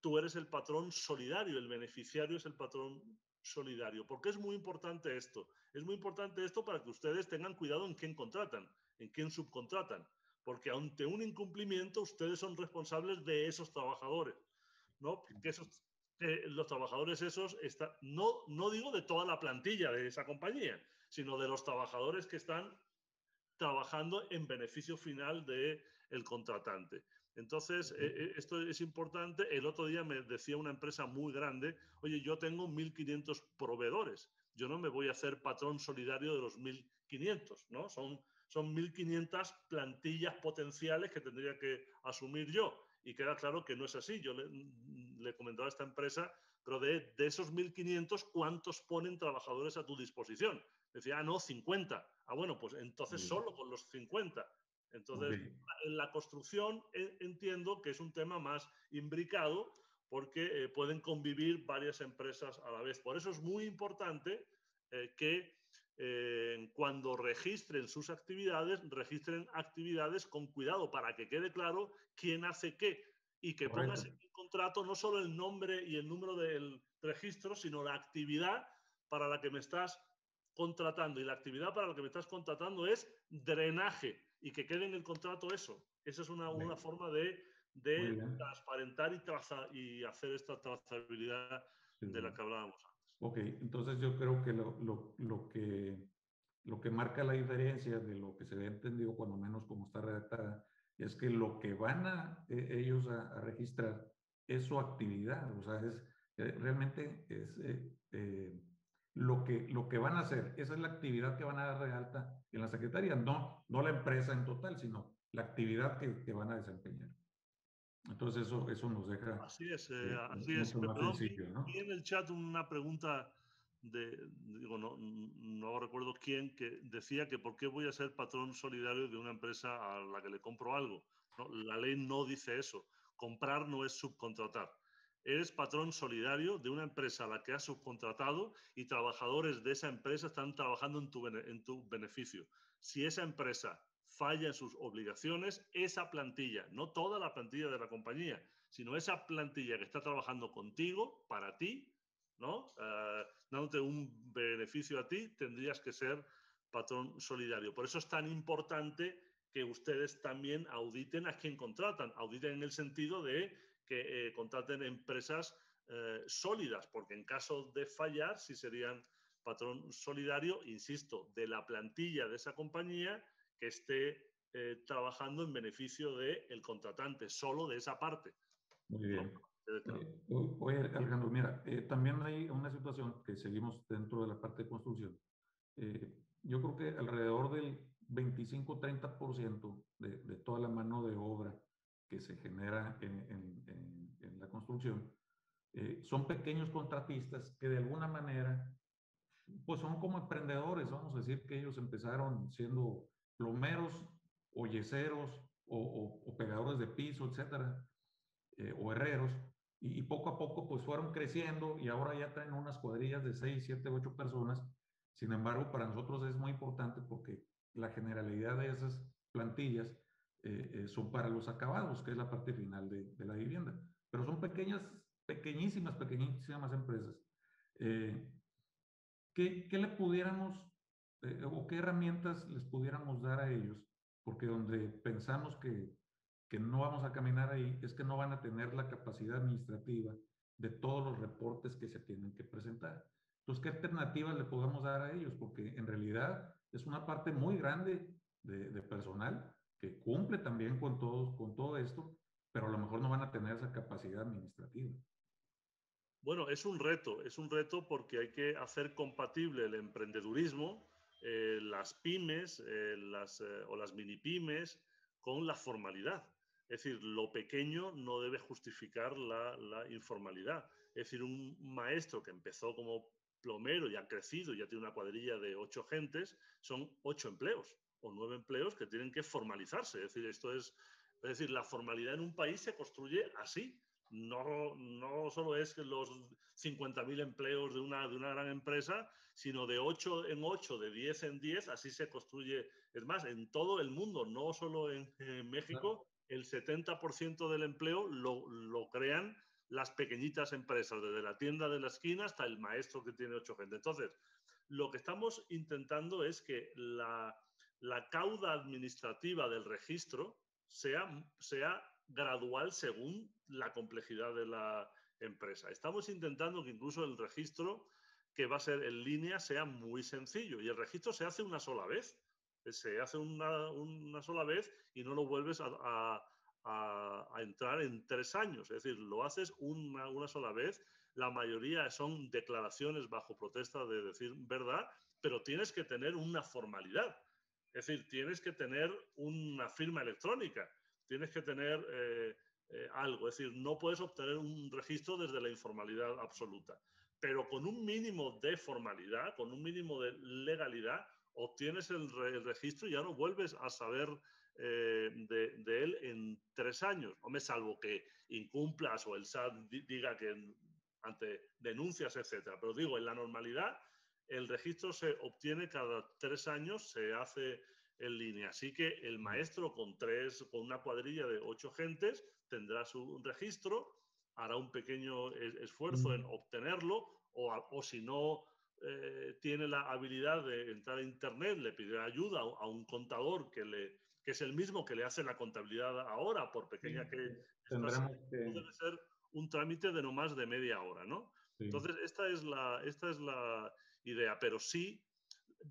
tú eres el patrón solidario, el beneficiario es el patrón solidario. ¿Por qué es muy importante esto? Es muy importante esto para que ustedes tengan cuidado en quién contratan, en quién subcontratan, porque ante un incumplimiento ustedes son responsables de esos trabajadores, ¿no? Los trabajadores esos, no digo de toda la plantilla de esa compañía, sino de los trabajadores que están trabajando en beneficio final del contratante. Entonces, esto es importante. El otro día me decía una empresa muy grande, oye, yo tengo 1.500 proveedores, yo no me voy a hacer patrón solidario de los 1.500, ¿no? Son 1.500 plantillas potenciales que tendría que asumir yo. Y queda claro que no es así. Yo le comentaba a esta empresa, pero de esos 1.500, ¿cuántos ponen trabajadores a tu disposición? Decía, no, 50. Bueno, pues entonces solo con los 50. Entonces, en la construcción entiendo que es un tema más imbricado porque pueden convivir varias empresas a la vez. Por eso es muy importante que cuando registren sus actividades, registren actividades con cuidado para que quede claro quién hace qué y que pongas en el contrato no solo el nombre y el número del registro, sino la actividad para la que me estás contratando. Y la actividad para la que me estás contratando es drenaje y que quede en el contrato eso. Esa es una forma de transparentar y hacer esta trazabilidad de la que hablábamos antes. Ok, entonces yo creo que lo que marca la diferencia de lo que se ve entendido, cuando menos como está redactada, es que lo que van ellos a registrar es su actividad, o sea, realmente es lo que van a hacer, esa es la actividad que van a dar de alta en la Secretaría, no la empresa en total, sino la actividad que van a desempeñar. Entonces eso nos deja así es. mucho más sencillo, ¿no? Vi en el chat una pregunta digo, no recuerdo quién, que decía que por qué voy a ser patrón solidario de una empresa a la que le compro algo. ¿No? La ley no dice eso. Comprar no es subcontratar. Eres patrón solidario de una empresa a la que has subcontratado y trabajadores de esa empresa están trabajando en tu beneficio. Si esa empresa falla en sus obligaciones, esa plantilla, no toda la plantilla de la compañía, sino esa plantilla que está trabajando contigo, para ti, ¿no? Dándote un beneficio a ti, tendrías que ser patrón solidario. Por eso es tan importante que ustedes también auditen a quien contratan. Auditen en el sentido de que contraten empresas sólidas, porque en caso de fallar, sí serían patrón solidario, insisto, de la plantilla de esa compañía que esté trabajando en beneficio del contratante, solo de esa parte. Muy bien. Oye, Alejandro, mira, también hay una situación que seguimos dentro de la parte de construcción. Yo creo que alrededor del 25-30% de toda la mano de obra que se genera en la construcción son pequeños contratistas que de alguna manera pues son como emprendedores. Vamos a decir que ellos empezaron siendo plomeros o yeseros o pegadores de piso, etcétera, o herreros, y poco a poco pues fueron creciendo y ahora ya traen unas cuadrillas de 6, 7, 8 personas. Sin embargo, para nosotros es muy importante porque la generalidad de esas plantillas son para los acabados, que es la parte final de la vivienda. Pero son pequeñísimas empresas. ¿Qué le pudiéramos o qué herramientas les pudiéramos dar a ellos? Porque donde pensamos que no vamos a caminar ahí es que no van a tener la capacidad administrativa de todos los reportes que se tienen que presentar. Entonces, ¿qué alternativas le podemos dar a ellos? Porque en realidad es una parte muy grande de personal que cumple también con todo esto, pero a lo mejor no van a tener esa capacidad administrativa. Bueno, es un reto porque hay que hacer compatible el emprendedurismo, las pymes o las mini pymes con la formalidad. Es decir, lo pequeño no debe justificar la informalidad. Es decir, un maestro que empezó como plomero y ha crecido, ya tiene una cuadrilla de 8 gentes, son 8 empleos o 9 empleos que tienen que formalizarse. Es decir, la formalidad en un país se construye así. No solo es que los 50.000 empleos de una gran empresa, sino de 8 en 8, de 10 en 10, así se construye. Es más, en todo el mundo, no solo en México, el 70% del empleo lo crean las pequeñitas empresas, desde la tienda de la esquina hasta el maestro que tiene 8 gente. Entonces, lo que estamos intentando es que la cauda administrativa del registro sea gradual según la complejidad de la empresa. Estamos intentando que incluso el registro que va a ser en línea sea muy sencillo y el registro se hace una sola vez. Se hace una sola vez y no lo vuelves a entrar en 3 años. Es decir, lo haces una sola vez. La mayoría son declaraciones bajo protesta de decir verdad, pero tienes que tener una formalidad. Es decir, tienes que tener una firma electrónica. Tienes que tener algo. Es decir, no puedes obtener un registro desde la informalidad absoluta. Pero con un mínimo de formalidad, con un mínimo de legalidad, obtienes el registro y ya no vuelves a saber de él en 3 años. Hombre, salvo que incumplas o el SAT diga que ante denuncias, etcétera. Pero digo, en la normalidad, el registro se obtiene cada 3 años, se hace en línea. Así que el maestro con una cuadrilla de 8 gentes tendrá su registro, hará un pequeño esfuerzo en obtenerlo o si no tiene la habilidad de entrar a internet, le pedirá ayuda a un contador que es el mismo que le hace la contabilidad ahora, por pequeña que tendremos que... debe ser un trámite de no más de media hora, ¿no? Sí. Entonces, esta es la idea, pero sí.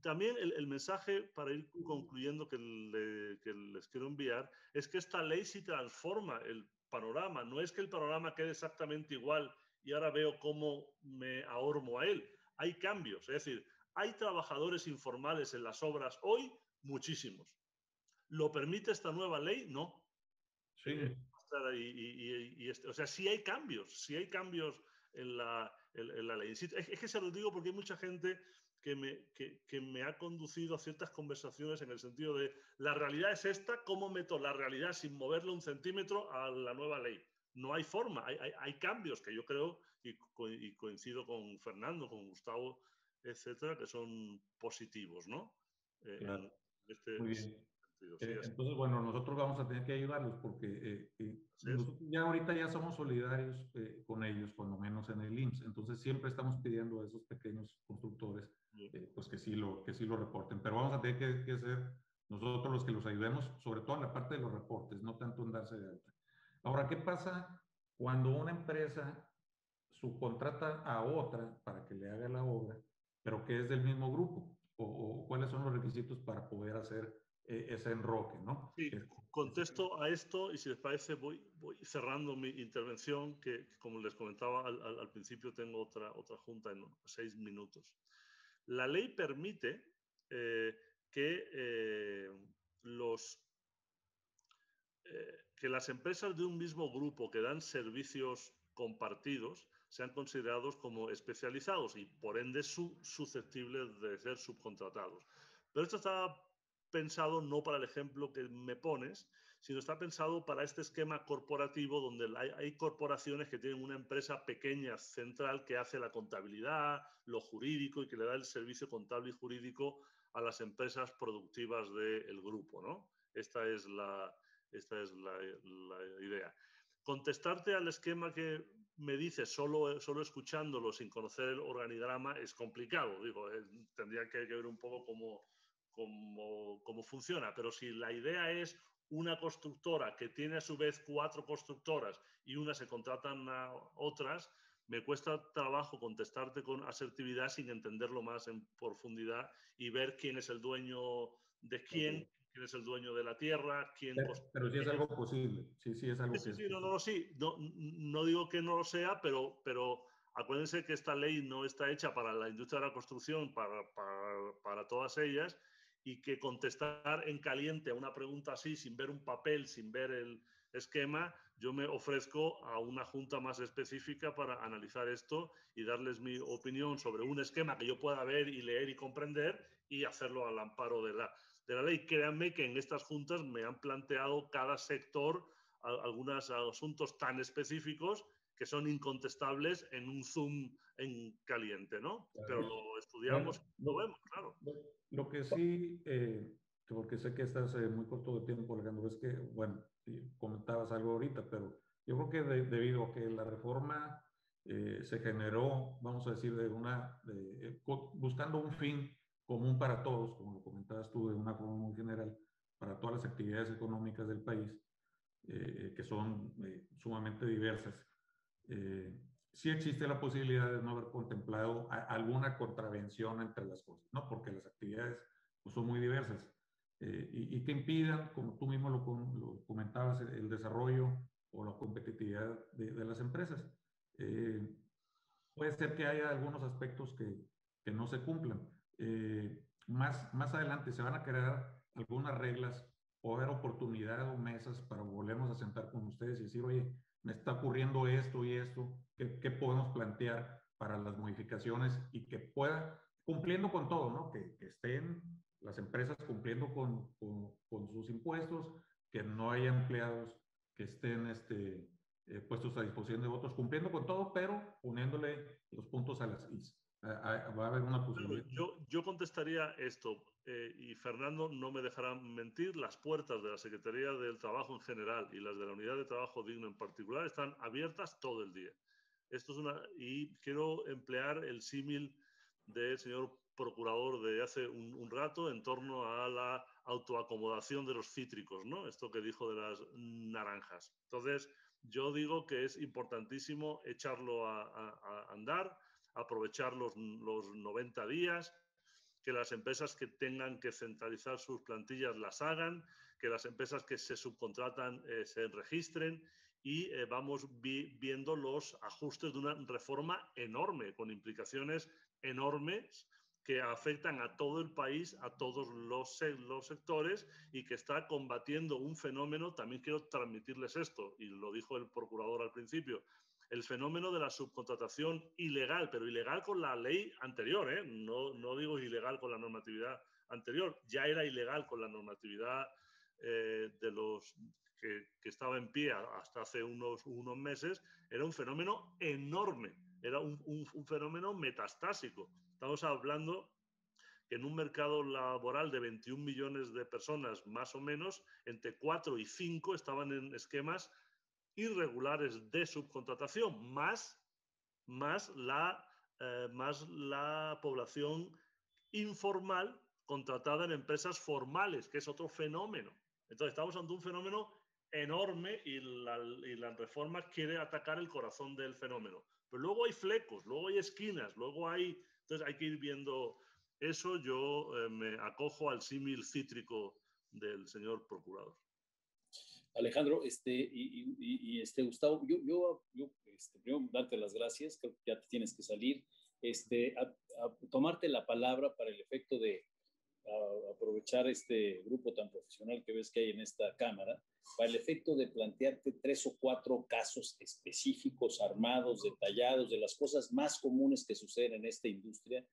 También el mensaje, para ir concluyendo, que les quiero enviar, es que esta ley sí transforma el panorama. No es que el panorama quede exactamente igual y ahora veo cómo me ahormo a él. Hay cambios, es decir, hay trabajadores informales en las obras hoy, muchísimos. ¿Lo permite esta nueva ley? No. Sí. O sea, sí hay cambios en la ley. Es que se lo digo porque hay mucha gente que me ha conducido a ciertas conversaciones en el sentido de la realidad es esta, ¿cómo meto la realidad sin moverle 1 centímetro a la nueva ley? No hay forma, hay cambios que yo creo, y coincido con Fernando, con Gustavo, etcétera, que son positivos, ¿no? Claro. En muy bien. sentido, sí, entonces, bueno, nosotros vamos a tener que ayudarlos porque nosotros ya ahorita ya somos solidarios con ellos, cuando menos en el IMSS. Entonces, siempre estamos pidiendo a esos pequeños constructores pues que sí lo reporten. Pero vamos a tener que ser nosotros los que los ayudemos, sobre todo en la parte de los reportes, no tanto en darse de alta. Ahora, ¿qué pasa cuando una empresa subcontrata a otra para que le haga la obra, pero que es del mismo grupo? ¿O cuáles son los requisitos para poder hacer ese enroque, ¿no? Sí, contesto a esto y si les parece voy cerrando mi intervención, que como les comentaba al principio tengo otra junta en 6 minutos. La ley permite que las empresas de un mismo grupo que dan servicios compartidos sean considerados como especializados y por ende susceptibles de ser subcontratados. Pero esto está pensado no para el ejemplo que me pones, sino está pensado para este esquema corporativo donde hay corporaciones que tienen una empresa pequeña central que hace la contabilidad, lo jurídico y que le da el servicio contable y jurídico a las empresas productivas del grupo, ¿no? Esta es la idea. Contestarte al esquema que me dices solo escuchándolo sin conocer el organigrama es complicado. Digo, tendría que ver un poco cómo funciona, pero si la idea es una constructora que tiene a su vez 4 constructoras y unas se contratan a otras, me cuesta trabajo contestarte con asertividad sin entenderlo más en profundidad y ver quién es el dueño de quién es el dueño de la tierra, quién... Pero sí es algo posible, sí es algo que sí, no digo que no lo sea, pero acuérdense que esta ley no está hecha para la industria de la construcción, para todas ellas, y que contestar en caliente a una pregunta así, sin ver un papel, sin ver el esquema, yo me ofrezco a una junta más específica para analizar esto y darles mi opinión sobre un esquema que yo pueda ver y leer y comprender y hacerlo al amparo de la ley. Créanme que en estas juntas me han planteado cada sector algunos asuntos tan específicos que son incontestables en un Zoom en caliente, ¿no? Claro. Pero lo estudiamos y lo vemos, claro. Lo que sí, porque sé que estás muy corto de tiempo, Alejandro, es que, bueno, comentabas algo ahorita, pero yo creo que debido a que la reforma se generó, vamos a decir, buscando un fin común para todos, como lo comentabas tú de una forma muy general, para todas las actividades económicas del país, que son sumamente diversas. Sí existe la posibilidad de no haber contemplado alguna contravención entre las cosas, ¿no? Porque las actividades pues, son muy diversas y que impidan, como tú mismo lo comentabas, el desarrollo o la competitividad de las empresas. Puede ser que haya algunos aspectos que no se cumplan. Más adelante se van a crear algunas reglas o haber oportunidad o mesas para volvernos a sentar con ustedes y decir, oye, me está ocurriendo esto y esto, ¿qué podemos plantear para las modificaciones y que pueda, cumpliendo con todo, ¿no? Que estén las empresas cumpliendo con sus impuestos, que no haya empleados que estén puestos a disposición de otros, cumpliendo con todo, pero poniéndole los puntos a las is. Va a haber una posibilidad. Yo contestaría esto, y Fernando no me dejará mentir, las puertas de la Secretaría del Trabajo en general y las de la Unidad de Trabajo Digno en particular están abiertas todo el día. Esto es y quiero emplear el símil del señor procurador de hace un rato en torno a la autoacomodación de los cítricos, ¿no? Esto que dijo de las naranjas. Entonces, yo digo que es importantísimo echarlo a andar, aprovechar los 90 días, que las empresas que tengan que centralizar sus plantillas las hagan, que las empresas que se subcontratan se registren y vamos viendo los ajustes de una reforma enorme, con implicaciones enormes que afectan a todo el país, a todos los sectores y que está combatiendo un fenómeno. También quiero transmitirles esto, y lo dijo el procurador al principio, el fenómeno de la subcontratación ilegal, pero ilegal con la ley anterior, ¿eh? No digo ilegal con la normatividad anterior, ya era ilegal con la normatividad de los que estaba en pie hasta hace unos meses. Era un fenómeno enorme, era un fenómeno metastásico. Estamos hablando que en un mercado laboral de 21 millones de personas, más o menos, entre 4 y 5 estaban en esquemas irregulares de subcontratación, más la población informal contratada en empresas formales, que es otro fenómeno. Entonces, estamos ante un fenómeno enorme y la reforma quiere atacar el corazón del fenómeno. Pero luego hay flecos, luego hay esquinas, entonces hay que ir viendo eso. Yo me acojo al símil cítrico del señor procurador. Alejandro, Gustavo, yo primero darte las gracias, creo que ya te tienes que salir, a tomarte la palabra para el efecto de aprovechar este grupo tan profesional que ves que hay en esta cámara, para el efecto de plantearte 3 o 4 casos específicos, armados, detallados, de las cosas más comunes que suceden en esta industria,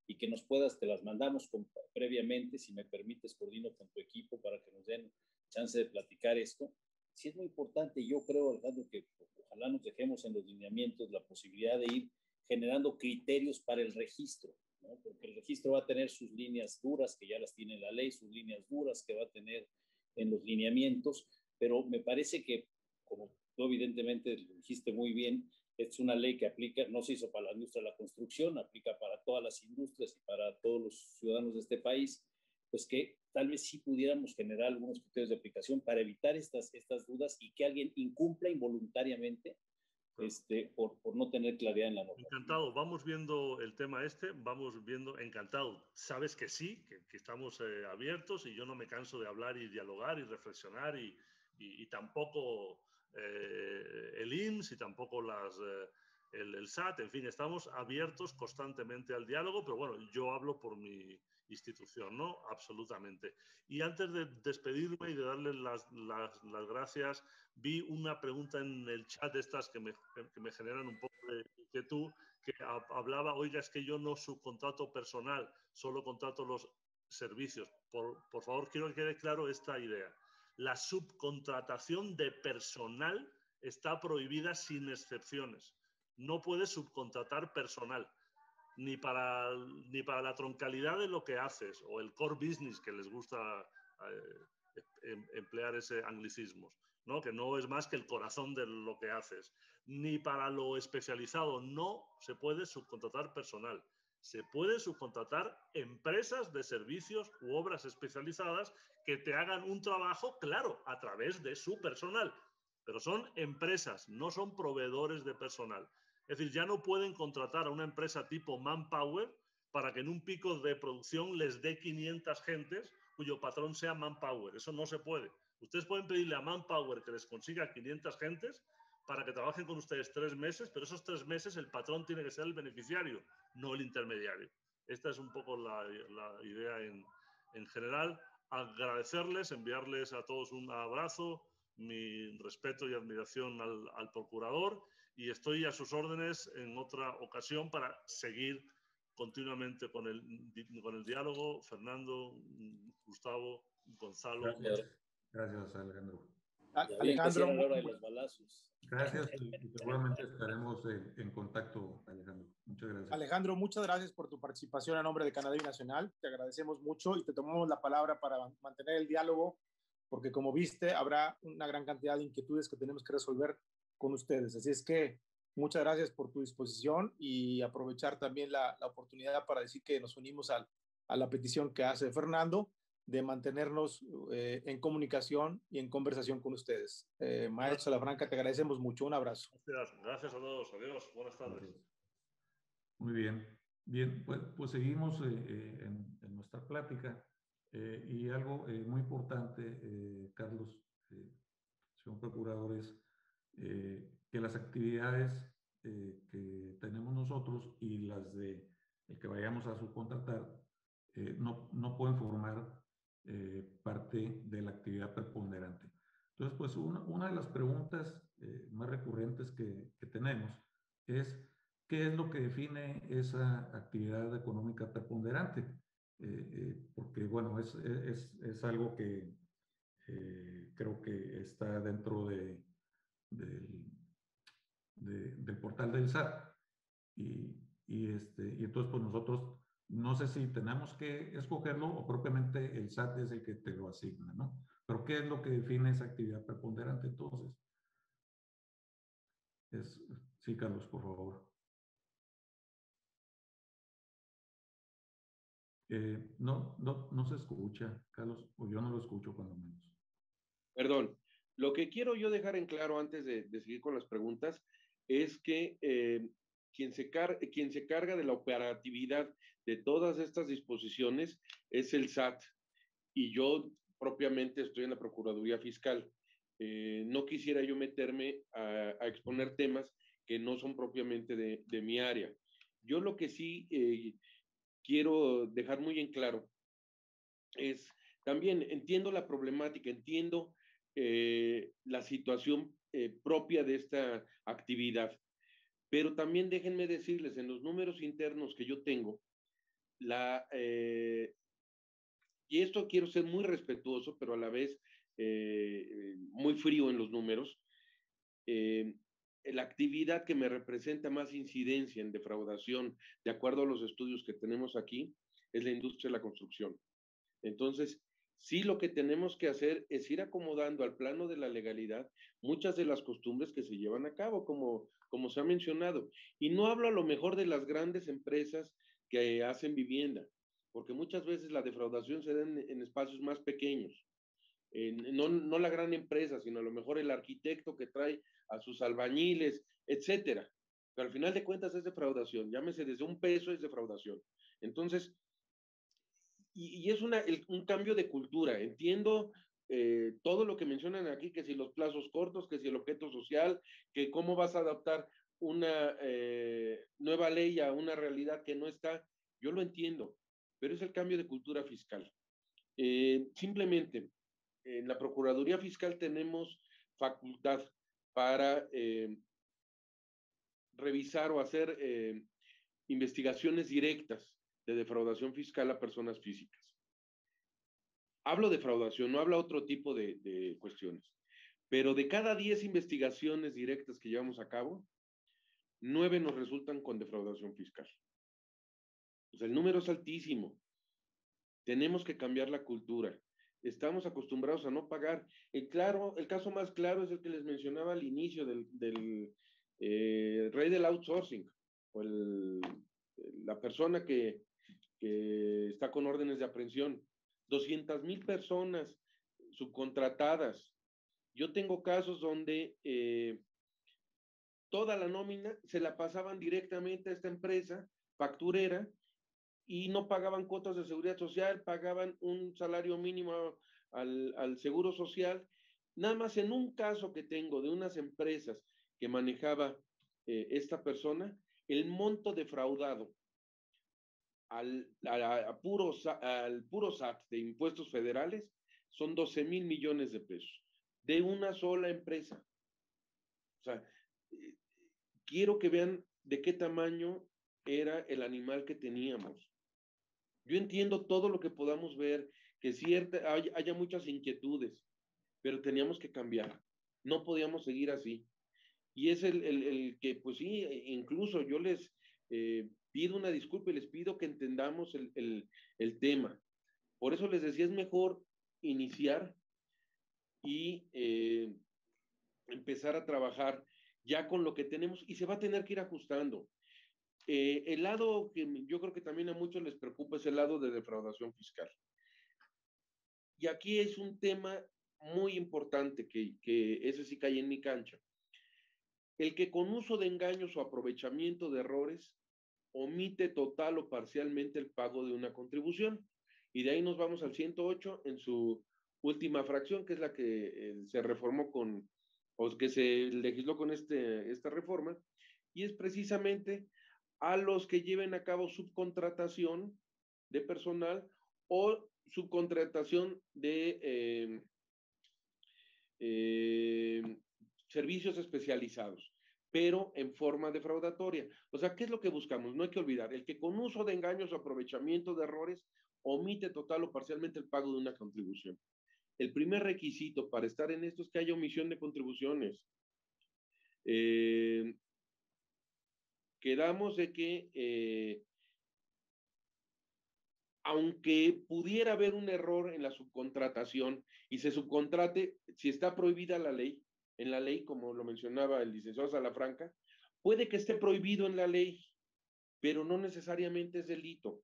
y que nos te las mandamos previamente, si me permites, coordino con tu equipo para que nos den chance de platicar esto. Sí es muy importante, yo creo, Alejandro, que ojalá nos dejemos en los lineamientos la posibilidad de ir generando criterios para el registro, ¿no? Porque el registro va a tener sus líneas duras, que ya las tiene la ley, sus líneas duras que va a tener en los lineamientos, pero me parece que, como tú evidentemente lo dijiste muy bien, es una ley que aplica, no se hizo para la industria de la construcción, aplica para todas las industrias y para todos los ciudadanos de este país, pues que tal vez sí pudiéramos generar algunos criterios de aplicación para evitar estas dudas y que alguien incumpla involuntariamente por no tener claridad en la norma. Encantado, vamos viendo el tema vamos viendo, encantado. Sabes que sí, que estamos abiertos y yo no me canso de hablar y dialogar y reflexionar y tampoco el IMSS y tampoco el SAT, en fin, estamos abiertos constantemente al diálogo, pero bueno, yo hablo por mi institución, ¿no? Absolutamente. Y antes de despedirme y de darles las gracias, vi una pregunta en el chat de estas que me generan un poco de inquietud, que hablaba, oiga, es que yo no subcontrato personal, solo contrato los servicios. Por favor, quiero que quede claro esta idea. La subcontratación de personal está prohibida sin excepciones. No puedes subcontratar personal, ni para la troncalidad de lo que haces o el core business, que les gusta emplear ese anglicismo, ¿no? Que no es más que el corazón de lo que haces. Ni para lo especializado, no se puede subcontratar personal. Se puede subcontratar empresas de servicios u obras especializadas que te hagan un trabajo, claro, a través de su personal. Pero son empresas, no son proveedores de personal. Es decir, ya no pueden contratar a una empresa tipo Manpower para que en un pico de producción les dé 500 gentes cuyo patrón sea Manpower. Eso no se puede. Ustedes pueden pedirle a Manpower que les consiga 500 gentes para que trabajen con ustedes 3 meses, pero esos 3 meses el patrón tiene que ser el beneficiario, no el intermediario. Esta es un poco la idea en general. Agradecerles, enviarles a todos un abrazo, mi respeto y admiración al procurador, y estoy a sus órdenes en otra ocasión para seguir continuamente con el diálogo. Fernando, Gustavo, Gonzalo. Gracias, Alejandro. Alejandro, la hora de los balazos. Gracias y seguramente estaremos en contacto, Alejandro. Muchas gracias. Alejandro, muchas gracias por tu participación a nombre de Canadevi Nacional. Te agradecemos mucho y te tomamos la palabra para mantener el diálogo, porque como viste, habrá una gran cantidad de inquietudes que tenemos que resolver con ustedes. Así es que muchas gracias por tu disposición y aprovechar también la oportunidad para decir que nos unimos a la petición que hace Fernando de mantenernos en comunicación y en conversación con ustedes. Maestro Salafranca, te agradecemos mucho. Un abrazo. Gracias a todos. Adiós. Buenas tardes. Gracias. Muy bien. Bien, pues seguimos en nuestra plática. Y algo muy importante, Carlos, señor procurador, es que las actividades que tenemos nosotros y las de el que vayamos a subcontratar no pueden formar parte de la actividad preponderante. Entonces, pues una de las preguntas más recurrentes que tenemos es ¿qué es lo que define esa actividad económica preponderante? Porque, bueno, es algo que creo que está dentro del portal del SAT. Y entonces, pues nosotros, no sé si tenemos que escogerlo o propiamente el SAT es el que te lo asigna, ¿no? Pero ¿qué es lo que define esa actividad preponderante entonces? Sí, Carlos, por favor. No se escucha, Carlos, o yo no lo escucho cuando menos. Perdón, lo que quiero yo dejar en claro antes de seguir con las preguntas es que quien se carga de la operatividad de todas estas disposiciones es el SAT y yo propiamente estoy en la Procuraduría Fiscal. No quisiera yo meterme a exponer temas que no son propiamente de mi área. Yo lo que sí quiero dejar muy en claro es, también entiendo la problemática, entiendo la situación propia de esta actividad, pero también déjenme decirles, en los números internos que yo tengo, y esto quiero ser muy respetuoso, pero a la vez muy frío en los números, la actividad que me representa más incidencia en defraudación, de acuerdo a los estudios que tenemos aquí, es la industria de la construcción. Entonces, sí, lo que tenemos que hacer es ir acomodando al plano de la legalidad muchas de las costumbres que se llevan a cabo, como se ha mencionado. Y no hablo a lo mejor de las grandes empresas que hacen vivienda, porque muchas veces la defraudación se da en espacios más pequeños. No la gran empresa, sino a lo mejor el arquitecto que trae a sus albañiles, etcétera. Pero al final de cuentas es defraudación, llámese desde un peso, es defraudación. Entonces, y es un cambio de cultura. Entiendo todo lo que mencionan aquí, que si los plazos cortos, que si el objeto social, que cómo vas a adaptar una nueva ley a una realidad que no está. Yo lo entiendo, pero es el cambio de cultura fiscal. Simplemente, en la Procuraduría Fiscal tenemos facultad para revisar o hacer investigaciones directas de defraudación fiscal a personas físicas. Hablo de defraudación, no hablo otro tipo de cuestiones. Pero de cada 10 investigaciones directas que llevamos a cabo, 9 nos resultan con defraudación fiscal. O sea, el número es altísimo. Tenemos que cambiar la cultura. Estamos acostumbrados a no pagar. El caso más claro es el que les mencionaba al inicio del rey del outsourcing, o la persona que está con órdenes de aprehensión. 200,000 personas subcontratadas. Yo tengo casos donde toda la nómina se la pasaban directamente a esta empresa facturera y no pagaban cuotas de seguridad social, pagaban un salario mínimo al seguro social. Nada más en un caso que tengo de unas empresas que manejaba esta persona, el monto defraudado al puro SAT de impuestos federales son 12,000 millones de pesos de una sola empresa. O sea, quiero que vean de qué tamaño era el animal que teníamos. Yo entiendo todo lo que podamos ver, que haya muchas inquietudes, pero teníamos que cambiar. No podíamos seguir así. Y es el que, pues sí, incluso yo les pido una disculpa y les pido que entendamos el tema. Por eso les decía, es mejor iniciar y empezar a trabajar ya con lo que tenemos y se va a tener que ir ajustando. El lado que yo creo que también a muchos les preocupa es el lado de defraudación fiscal. Y aquí es un tema muy importante que ese sí cae en mi cancha. El que con uso de engaños o aprovechamiento de errores omite total o parcialmente el pago de una contribución. Y de ahí nos vamos al 108 en su última fracción, que es la que se reformó o que se legisló con esta reforma, y es precisamente a los que lleven a cabo subcontratación de personal o subcontratación de servicios especializados, pero en forma defraudatoria. O sea, ¿qué es lo que buscamos? No hay que olvidar, el que con uso de engaños o aprovechamiento de errores omite total o parcialmente el pago de una contribución. El primer requisito para estar en esto es que haya omisión de contribuciones. Quedamos de que aunque pudiera haber un error en la subcontratación y se subcontrate, si está prohibida la ley, en la ley, como lo mencionaba el licenciado Salafranca, puede que esté prohibido en la ley, pero no necesariamente es delito,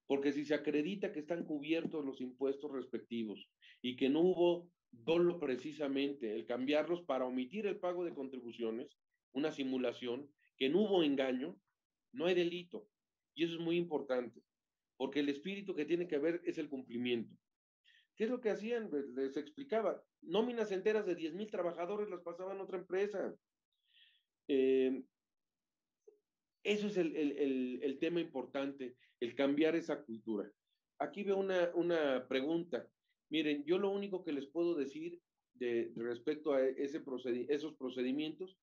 porque si se acredita que están cubiertos los impuestos respectivos y que no hubo dolo precisamente, el cambiarlos para omitir el pago de contribuciones, una simulación, que no hubo engaño, no hay delito. Y eso es muy importante, porque el espíritu que tiene que haber es el cumplimiento. ¿Qué es lo que hacían? Les explicaba. Nóminas enteras de 10,000 trabajadores las pasaban a otra empresa. Eso es el tema importante, el cambiar esa cultura. Aquí veo una pregunta. Miren, yo lo único que les puedo decir respecto a esos procedimientos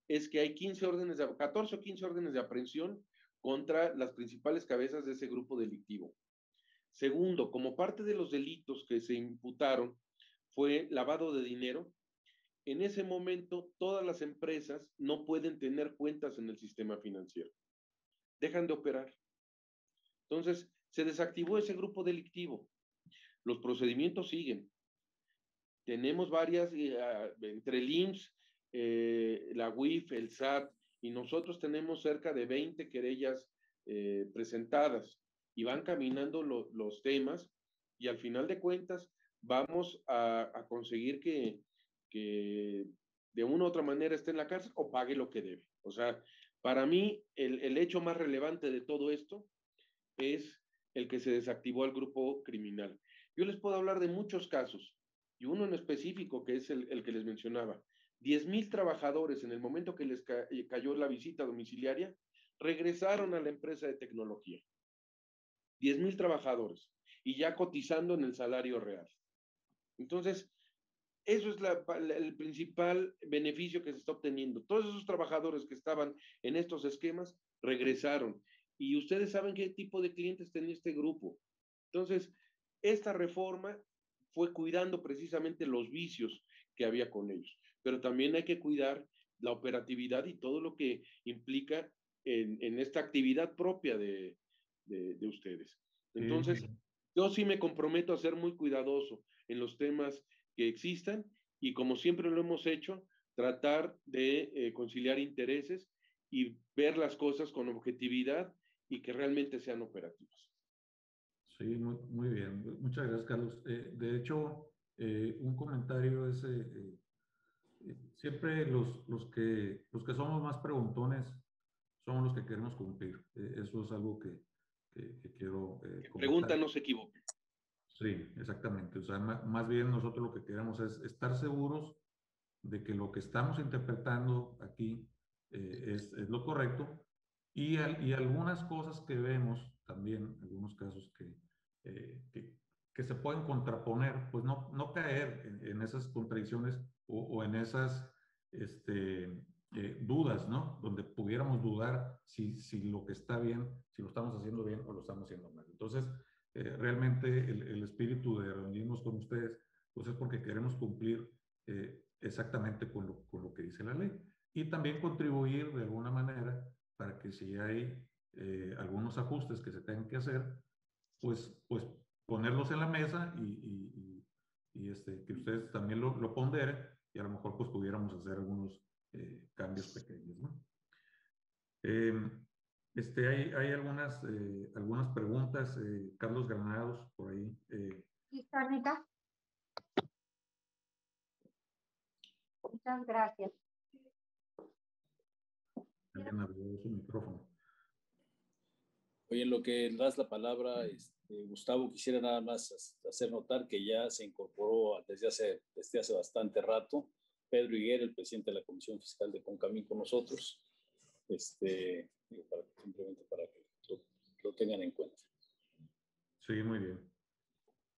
es que hay 14 o 15 órdenes de aprehensión contra las principales cabezas de ese grupo delictivo. Segundo, como parte de los delitos que se imputaron fue lavado de dinero, en ese momento todas las empresas no pueden tener cuentas en el sistema financiero. Dejan de operar. Entonces, se desactivó ese grupo delictivo. Los procedimientos siguen. Tenemos varias, entre el IMSS, la UIF, el SAT, y nosotros tenemos cerca de 20 querellas presentadas, y van caminando los temas, y al final de cuentas vamos a conseguir que de una u otra manera esté en la cárcel o pague lo que debe. O sea, para mí el hecho más relevante de todo esto es el que se desactivó el grupo criminal. Yo les puedo hablar de muchos casos, y uno en específico que es el que les mencionaba. 10,000 trabajadores en el momento que les cayó la visita domiciliaria, regresaron a la empresa de tecnología. 10,000 trabajadores, y ya cotizando en el salario real. Entonces, eso es el principal beneficio que se está obteniendo. Todos esos trabajadores que estaban en estos esquemas regresaron. Y ustedes saben qué tipo de clientes tenía este grupo. Entonces, esta reforma fue cuidando precisamente los vicios que había con ellos. Pero también hay que cuidar la operatividad y todo lo que implica en esta actividad propia de ustedes. Entonces, yo sí me comprometo a ser muy cuidadoso en los temas que existan, y como siempre lo hemos hecho, tratar de conciliar intereses y ver las cosas con objetividad y que realmente sean operativas. Sí, muy bien. Muchas gracias, Carlos. De hecho, un comentario es, siempre los que somos más preguntones somos los que queremos cumplir. Eso es algo que quiero Que comentar. pregunta no se equivoque. Sí, exactamente. O sea, más bien nosotros lo que queremos es estar seguros de que lo que estamos interpretando aquí es lo correcto, y algunas cosas que vemos también, algunos casos que se pueden contraponer, pues no caer en esas contradicciones o en esas dudas, ¿no? Donde pudiéramos dudar si lo que está bien, si lo estamos haciendo bien o lo estamos haciendo mal. Entonces, realmente el espíritu de reunirnos con ustedes, pues es porque queremos cumplir exactamente con lo que dice la ley, y también contribuir de alguna manera para que si hay algunos ajustes que se tengan que hacer, pues ponerlos en la mesa que ustedes también lo ponderen, y a lo mejor pues pudiéramos hacer algunos cambios pequeños, ¿no? Hay algunas preguntas. Carlos Granados, por ahí. ¿Listo, Anita? Muchas gracias. Alguien abrió su micrófono. Oye, en lo que das la palabra, Gustavo, quisiera nada más hacer notar que ya se incorporó desde hace bastante rato Pedro Higuera, el presidente de la Comisión Fiscal de Concamín, con nosotros, simplemente para que lo tengan en cuenta. Sí, muy bien.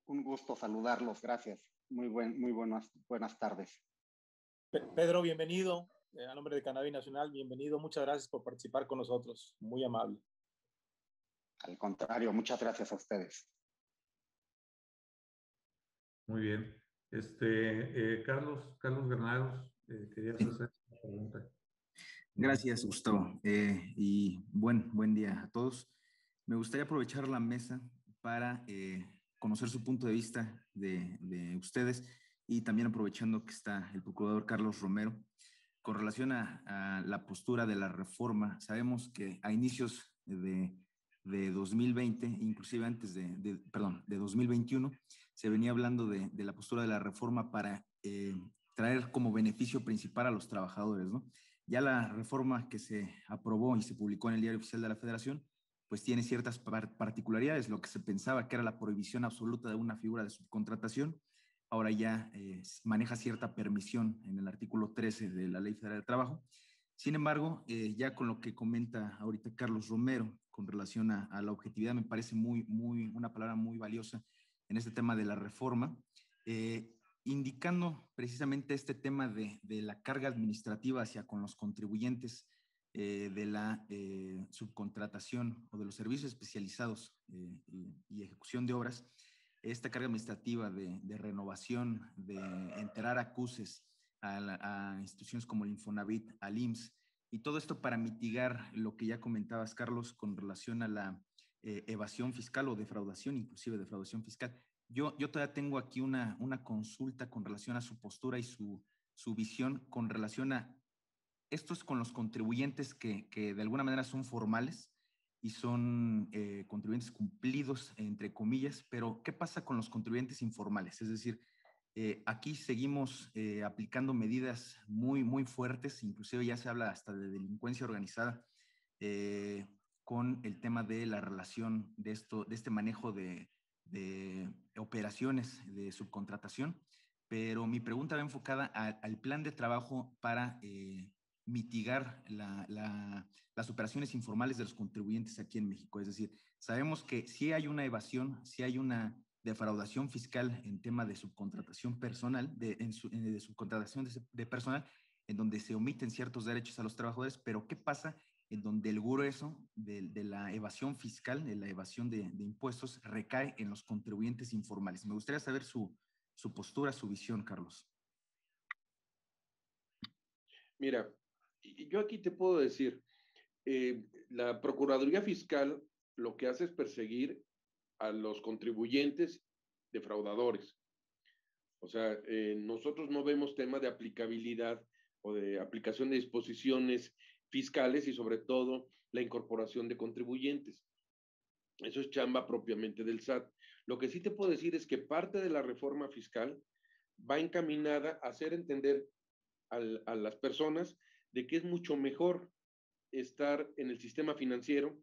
Un gusto saludarlos, gracias. Muy buenas tardes. Pedro, bienvenido. A nombre de Cannabis Nacional, bienvenido. Muchas gracias por participar con nosotros. Muy amable. Al contrario, muchas gracias a ustedes. Muy bien. Carlos Granados, querías hacer una pregunta. Gracias, Gustavo. Y buen día a todos. Me gustaría aprovechar la mesa para conocer su punto de vista de ustedes, y también aprovechando que está el procurador Carlos Romero, con relación a la postura de la reforma. Sabemos que a inicios de 2020, inclusive antes de 2021, se venía hablando de la postura de la reforma para traer como beneficio principal a los trabajadores, ¿no? Ya la reforma que se aprobó y se publicó en el Diario Oficial de la Federación, pues tiene ciertas particularidades. Lo que se pensaba que era la prohibición absoluta de una figura de subcontratación, ahora ya maneja cierta permisión en el artículo 13 de la Ley Federal del Trabajo. Sin embargo, ya con lo que comenta ahorita Carlos Romero con relación a la objetividad, me parece una palabra muy valiosa en este tema de la reforma, indicando precisamente este tema de la carga administrativa hacia con los contribuyentes de la subcontratación o de los servicios especializados y ejecución de obras, esta carga administrativa de renovación, de enterar acuses a instituciones como el Infonavit, al IMSS, y todo esto para mitigar lo que ya comentabas, Carlos, con relación a la evasión fiscal o defraudación, inclusive defraudación fiscal. Yo todavía tengo aquí una consulta con relación a su postura y su visión con relación a estos con los contribuyentes que de alguna manera son formales y son contribuyentes cumplidos, entre comillas, pero ¿qué pasa con los contribuyentes informales? Es decir, aquí seguimos aplicando medidas muy, muy fuertes, inclusive ya se habla hasta de delincuencia organizada con el tema de la relación de este manejo de operaciones de subcontratación, pero mi pregunta va enfocada al plan de trabajo para mitigar las operaciones informales de los contribuyentes aquí en México. Es decir, sabemos que sí hay una evasión, sí hay una defraudación fiscal en tema de subcontratación personal, de subcontratación de personal, en donde se omiten ciertos derechos a los trabajadores, pero ¿qué pasa en donde el grueso de la evasión fiscal, de la evasión de impuestos, recae en los contribuyentes informales? Me gustaría saber su postura, su visión, Carlos. Mira, yo aquí te puedo decir, la Procuraduría Fiscal lo que hace es perseguir a los contribuyentes defraudadores. O sea, nosotros no vemos tema de aplicabilidad o de aplicación de disposiciones fiscales y sobre todo la incorporación de contribuyentes. Eso es chamba propiamente del SAT. Lo que sí te puedo decir es que parte de la reforma fiscal va encaminada a hacer entender a las personas de que es mucho mejor estar en el sistema financiero,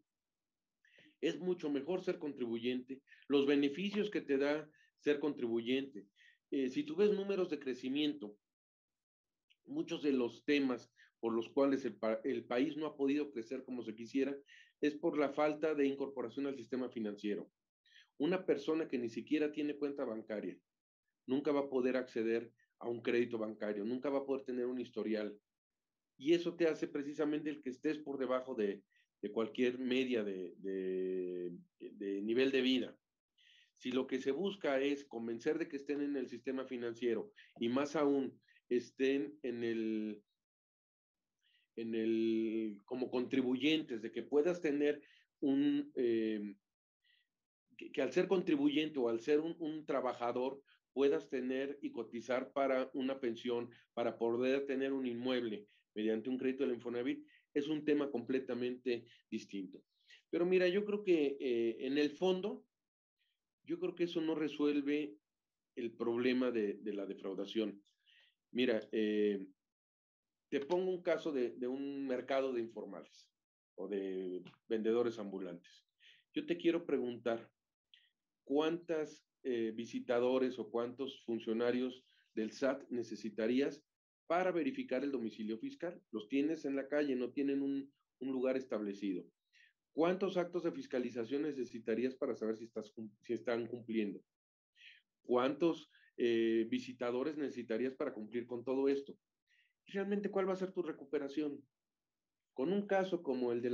es mucho mejor ser contribuyente, los beneficios que te da ser contribuyente. Si tú ves números de crecimiento, muchos de los temas por los cuales el país no ha podido crecer como se quisiera es por la falta de incorporación al sistema financiero. Una persona que ni siquiera tiene cuenta bancaria nunca va a poder acceder a un crédito bancario, nunca va a poder tener un historial. Y eso te hace precisamente el que estés por debajo de cualquier media de nivel de vida. Si lo que se busca es convencer de que estén en el sistema financiero y más aún estén como contribuyentes, de que puedas tener que al ser contribuyente o al ser un trabajador puedas tener y cotizar para una pensión, para poder tener un inmueble mediante un crédito del Infonavit, es un tema completamente distinto. Pero mira, yo creo que en el fondo, yo creo que eso no resuelve el problema de la defraudación. Mira, te pongo un caso de un mercado de informales o de vendedores ambulantes. Yo te quiero preguntar, ¿cuántos visitadores o cuántos funcionarios del SAT necesitarías para verificar el domicilio fiscal? Los tienes en la calle, no tienen un lugar establecido. ¿Cuántos actos de fiscalización necesitarías para saber si están cumpliendo? ¿Cuántos visitadores necesitarías para cumplir con todo esto? ¿Y realmente cuál va a ser tu recuperación? Con un caso como el de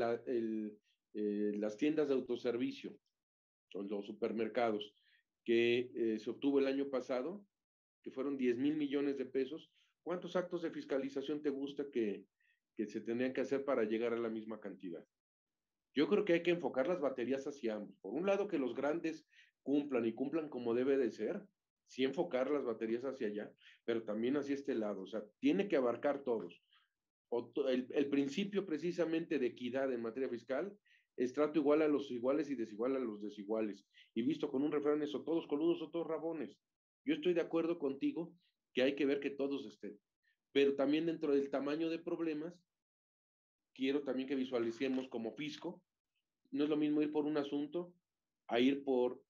las tiendas de autoservicio o los supermercados, que se obtuvo el año pasado, que fueron 10,000 millones de pesos, ¿cuántos actos de fiscalización te gusta que se tendrían que hacer para llegar a la misma cantidad? Yo creo que hay que enfocar las baterías hacia ambos. Por un lado, que los grandes cumplan y cumplan como debe de ser, sí enfocar las baterías hacia allá, pero también hacia este lado. O sea, tiene que abarcar todos. El principio precisamente de equidad en materia fiscal es trato igual a los iguales y desigual a los desiguales. Y visto con un refrán eso, todos coludos o todos rabones. Yo estoy de acuerdo contigo que hay que ver que todos estén. Pero también dentro del tamaño de problemas, quiero también que visualicemos como fisco, no es lo mismo ir por un asunto a ir por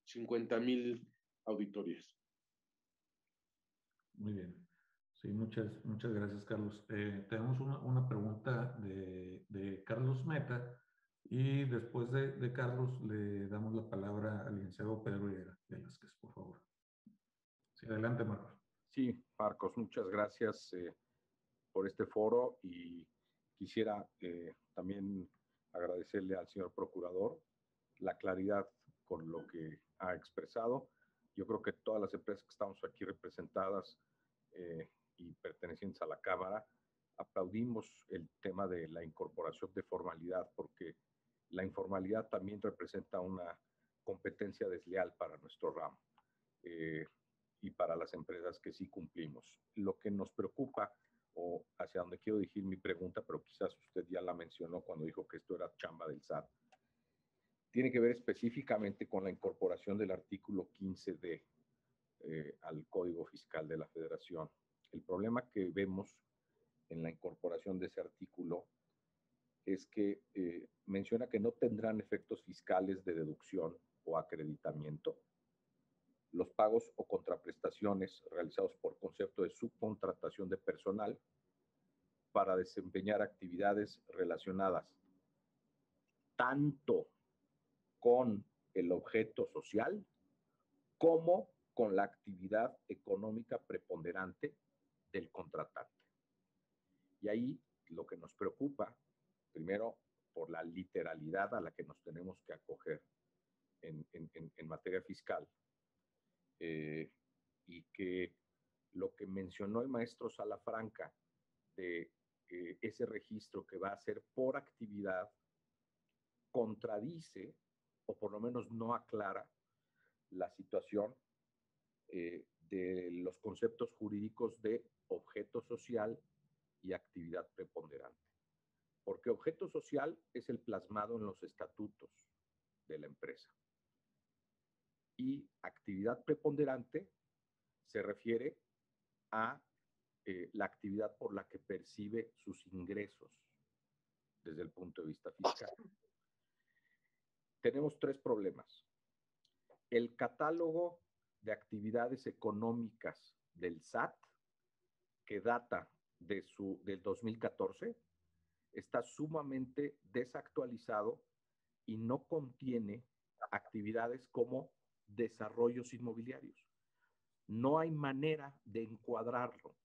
50,000 auditorías. Muy bien. Sí, muchas gracias, Carlos. Tenemos una pregunta de Carlos Meta y después de Carlos le damos la palabra al licenciado Pedro Velázquez, por favor. Sí, adelante, Marcos. Sí, Marcos, muchas gracias por este foro y Quisiera también agradecerle al señor procurador la claridad con lo que ha expresado. Yo creo que todas las empresas que estamos aquí representadas y pertenecientes a la Cámara, aplaudimos el tema de la incorporación de formalidad, porque la informalidad también representa una competencia desleal para nuestro ramo y para las empresas que sí cumplimos. Lo que nos preocupa, o hacia donde quiero dirigir mi pregunta, pero quizás usted ya la mencionó cuando dijo que esto era chamba del SAT, tiene que ver específicamente con la incorporación del artículo 15D al Código Fiscal de la Federación. El problema que vemos en la incorporación de ese artículo es que menciona que no tendrán efectos fiscales de deducción o acreditamiento los pagos o contraprestaciones realizados por concepto de subcontratación de personal para desempeñar actividades relacionadas tanto con el objeto social como con la actividad económica preponderante del contratante. Y ahí lo que nos preocupa, primero, por la literalidad a la que nos tenemos que acoger en materia fiscal, y que lo que mencionó el maestro Salafranca de ese registro que va a ser por actividad contradice, o por lo menos no aclara, la situación de los conceptos jurídicos de objeto social y actividad preponderante. Porque objeto social es el plasmado en los estatutos de la empresa. Y actividad preponderante se refiere a la actividad por la que percibe sus ingresos desde el punto de vista fiscal. Tenemos tres problemas. El catálogo de actividades económicas del SAT, que data del 2014, está sumamente desactualizado y no contiene actividades como desarrollos inmobiliarios. No hay manera de encuadrarlo.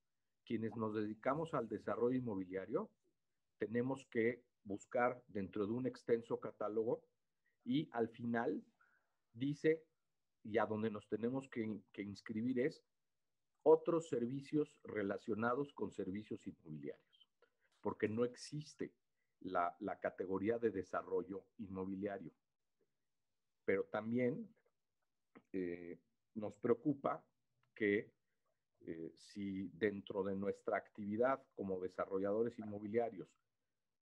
Quienes nos dedicamos al desarrollo inmobiliario tenemos que buscar dentro de un extenso catálogo y al final dice, y a donde nos tenemos que inscribir es otros servicios relacionados con servicios inmobiliarios, porque no existe la categoría de desarrollo inmobiliario. Pero también nos preocupa que si dentro de nuestra actividad como desarrolladores inmobiliarios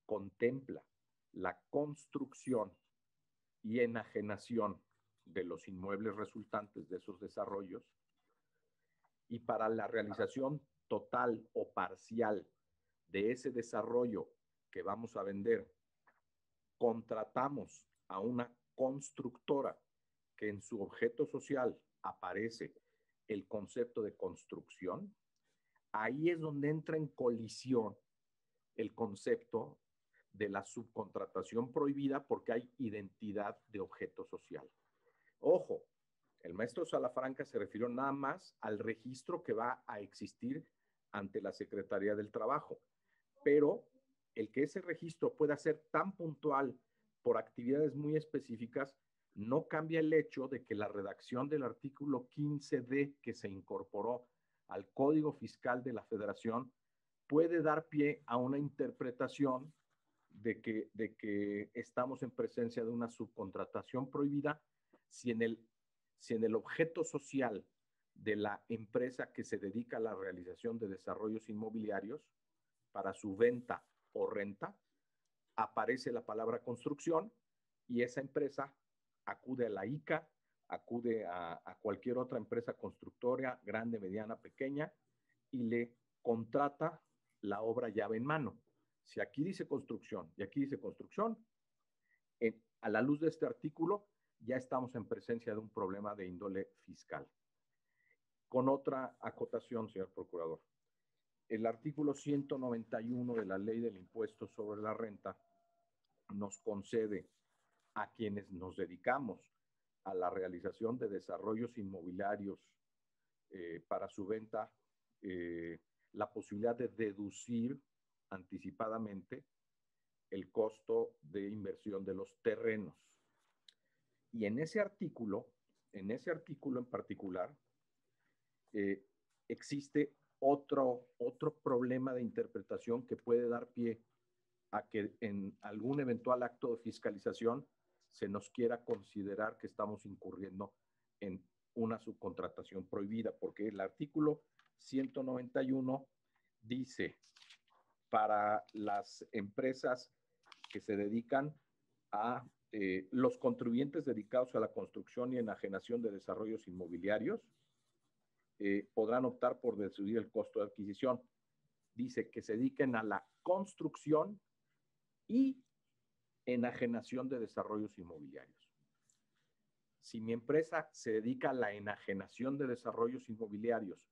contempla la construcción y enajenación de los inmuebles resultantes de esos desarrollos, y para la realización total o parcial de ese desarrollo que vamos a vender, contratamos a una constructora que en su objeto social aparece el concepto de construcción, ahí es donde entra en colisión el concepto de la subcontratación prohibida, porque hay identidad de objeto social. Ojo, el maestro Salafranca se refirió nada más al registro que va a existir ante la Secretaría del Trabajo, pero el que ese registro pueda ser tan puntual por actividades muy específicas no cambia el hecho de que la redacción del artículo 15D que se incorporó al Código Fiscal de la Federación puede dar pie a una interpretación de que estamos en presencia de una subcontratación prohibida si en el objeto social de la empresa que se dedica a la realización de desarrollos inmobiliarios para su venta o renta aparece la palabra construcción y esa empresa acude a la ICA, acude a cualquier otra empresa constructora, grande, mediana, pequeña, y le contrata la obra llave en mano. Si aquí dice construcción y aquí dice construcción, a la luz de este artículo ya estamos en presencia de un problema de índole fiscal. Con otra acotación, señor procurador. El artículo 191 de la Ley del Impuesto sobre la Renta nos concede a quienes nos dedicamos a la realización de desarrollos inmobiliarios para su venta la posibilidad de deducir anticipadamente el costo de inversión de los terrenos. Y en ese artículo en particular, existe otro problema de interpretación que puede dar pie a que en algún eventual acto de fiscalización se nos quiera considerar que estamos incurriendo en una subcontratación prohibida, porque el artículo 191 dice, para las empresas que se dedican a los contribuyentes dedicados a la construcción y enajenación de desarrollos inmobiliarios podrán optar por decidir el costo de adquisición. Dice que se dediquen a la construcción y enajenación de desarrollos inmobiliarios. Si mi empresa se dedica a la enajenación de desarrollos inmobiliarios,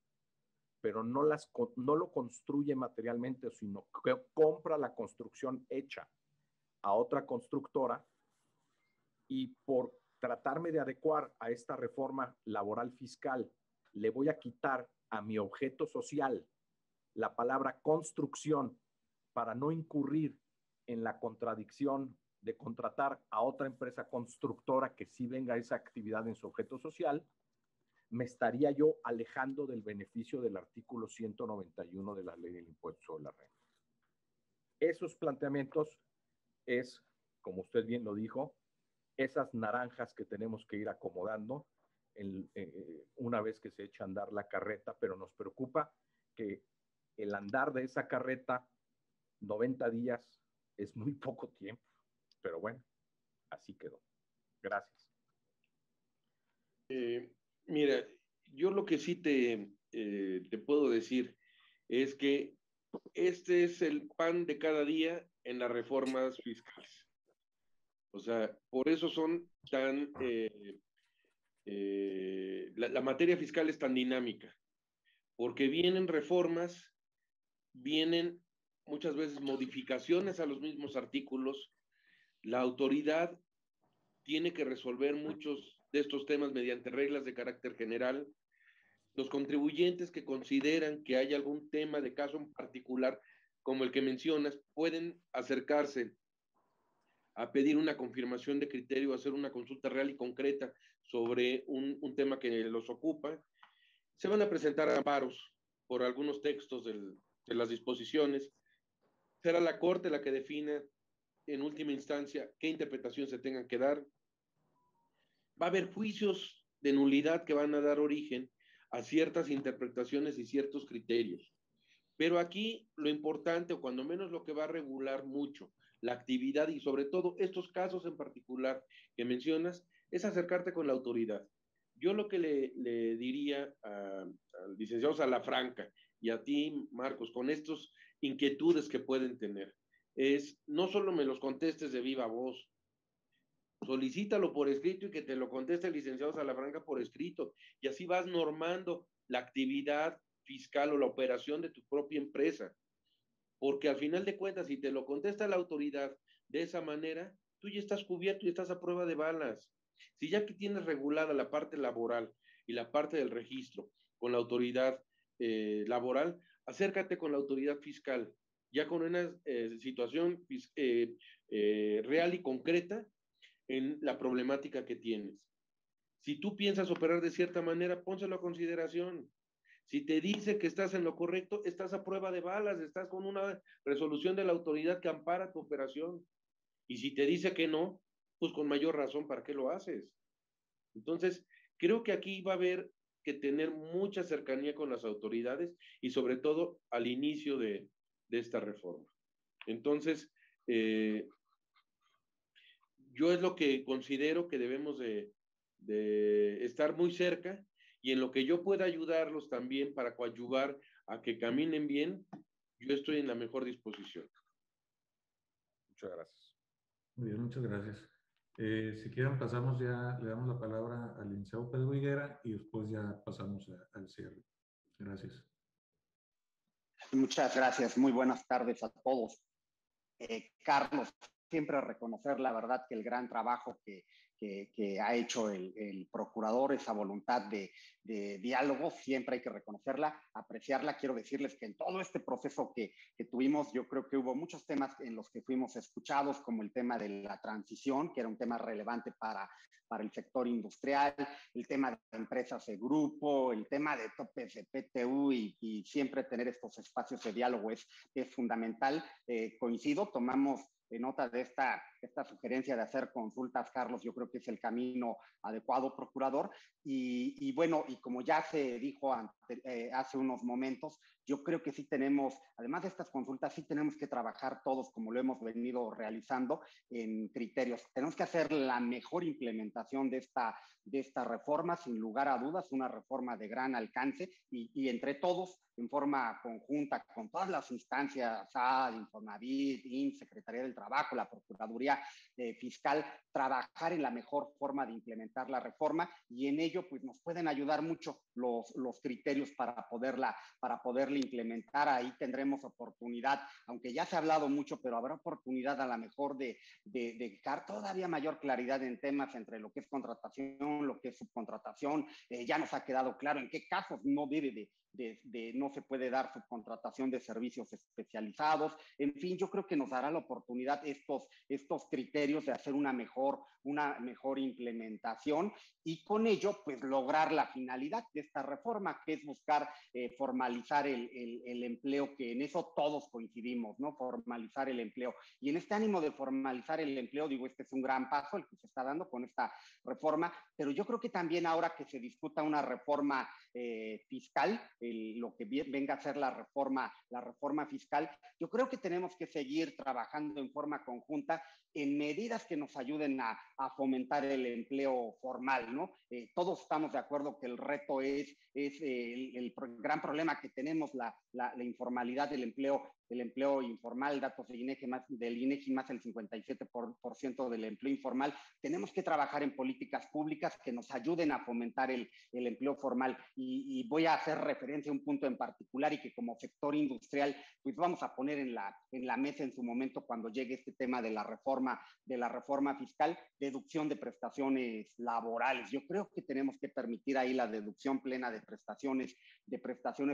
pero no lo construye materialmente, sino que compra la construcción hecha a otra constructora, y por tratarme de adecuar a esta reforma laboral fiscal, le voy a quitar a mi objeto social la palabra construcción para no incurrir en la contradicción de contratar a otra empresa constructora que sí venga esa actividad en su objeto social, me estaría yo alejando del beneficio del artículo 191 de la Ley del Impuesto sobre la Renta. Esos planteamientos es, como usted bien lo dijo, esas naranjas que tenemos que ir acomodando una vez que se echa a andar la carreta, pero nos preocupa que el andar de esa carreta, 90 días, es muy poco tiempo, pero bueno, así quedó. Gracias. Mira, yo lo que sí te puedo decir es que este es el pan de cada día en las reformas fiscales. O sea, por eso son tan... la materia fiscal es tan dinámica, porque vienen reformas, vienen muchas veces modificaciones a los mismos artículos, la autoridad tiene que resolver muchos de estos temas mediante reglas de carácter general, los contribuyentes que consideran que hay algún tema de caso en particular, como el que mencionas, pueden acercarse a pedir una confirmación de criterio, a hacer una consulta real y concreta sobre un tema que los ocupa. Se van a presentar amparos por algunos textos de las disposiciones. Será la Corte la que defina en última instancia qué interpretación se tengan que dar. Va a haber juicios de nulidad que van a dar origen a ciertas interpretaciones y ciertos criterios. Pero aquí lo importante, o cuando menos lo que va a regular mucho la actividad y sobre todo estos casos en particular que mencionas, es acercarte con la autoridad. Yo lo que le diría al licenciado Salafranca y a ti, Marcos, con estas inquietudes que pueden tener, es no solo me los contestes de viva voz, solicítalo por escrito y que te lo conteste el licenciado Salafranca por escrito, y así vas normando la actividad fiscal o la operación de tu propia empresa. Porque al final de cuentas, si te lo contesta la autoridad de esa manera, tú ya estás cubierto y estás a prueba de balas. Si ya que tienes regulada la parte laboral y la parte del registro con la autoridad laboral, acércate con la autoridad fiscal, ya con una situación real y concreta en la problemática que tienes. Si tú piensas operar de cierta manera, pónselo a consideración. Si te dice que estás en lo correcto, estás a prueba de balas, estás con una resolución de la autoridad que ampara tu operación. Y si te dice que no, pues con mayor razón, ¿para qué lo haces? Entonces, creo que aquí va a haber que tener mucha cercanía con las autoridades y sobre todo al inicio de esta reforma. Entonces, yo es lo que considero que debemos de estar muy cerca, y en lo que yo pueda ayudarlos también para coadyuvar a que caminen bien, yo estoy en la mejor disposición. Muchas gracias. Muy bien, muchas gracias. Si quieren, pasamos ya, le damos la palabra al licenciado Pedro Higuera y después ya pasamos al cierre. Gracias. Muchas gracias. Muy buenas tardes a todos. Carlos, siempre reconocer la verdad que el gran trabajo que que ha hecho el procurador, esa voluntad de diálogo, siempre hay que reconocerla, apreciarla. Quiero decirles que en todo este proceso que tuvimos, yo creo que hubo muchos temas en los que fuimos escuchados, como el tema de la transición, que era un tema relevante para el sector industrial, el tema de empresas de grupo, el tema de topes de PTU y siempre tener estos espacios de diálogo es fundamental. Coincido, tomamos nota de esta sugerencia de hacer consultas, Carlos. Yo creo que es el camino adecuado, procurador. Y bueno, y como ya se dijo hace unos momentos, yo creo que sí tenemos, además de estas consultas, sí tenemos que trabajar todos, como lo hemos venido realizando, en criterios. Tenemos que hacer la mejor implementación de esta reforma, sin lugar a dudas, una reforma de gran alcance y entre todos, en forma conjunta, con todas las instancias, SAD, Infonavit, IMSS, Secretaría del Trabajo, la Procuraduría Fiscal, trabajar en la mejor forma de implementar la reforma, y en ello pues nos pueden ayudar mucho los criterios para poderla implementar. Ahí tendremos oportunidad, aunque ya se ha hablado mucho, pero habrá oportunidad a lo mejor de dejar todavía mayor claridad en temas entre lo que es contratación, lo que es subcontratación. Ya nos ha quedado claro en qué casos no debe no se puede dar subcontratación de servicios especializados. En fin, yo creo que nos dará la oportunidad estos criterios de hacer una mejor implementación y con ello pues lograr la finalidad de esta reforma, que es buscar formalizar el empleo, que en eso todos coincidimos, ¿no? Formalizar el empleo. Y en este ánimo de formalizar el empleo, digo, este es un gran paso el que se está dando con esta reforma, pero yo creo que también ahora que se discuta una reforma fiscal, lo que venga a ser la reforma fiscal, yo creo que tenemos que seguir trabajando en forma conjunta en medidas que nos ayuden a fomentar el empleo formal, ¿no? Todos estamos de acuerdo que el reto es el gran problema que tenemos, la informalidad del empleo, el empleo informal. Datos del INEGI, más el 57% del empleo informal. Tenemos que trabajar en políticas públicas que nos ayuden a fomentar el empleo formal, y voy a hacer referencia a un punto en particular y que como sector industrial pues vamos a poner en la mesa en su momento cuando llegue este tema de la reforma fiscal: deducción de prestaciones laborales. Yo creo que tenemos que permitir ahí la deducción plena de prestaciones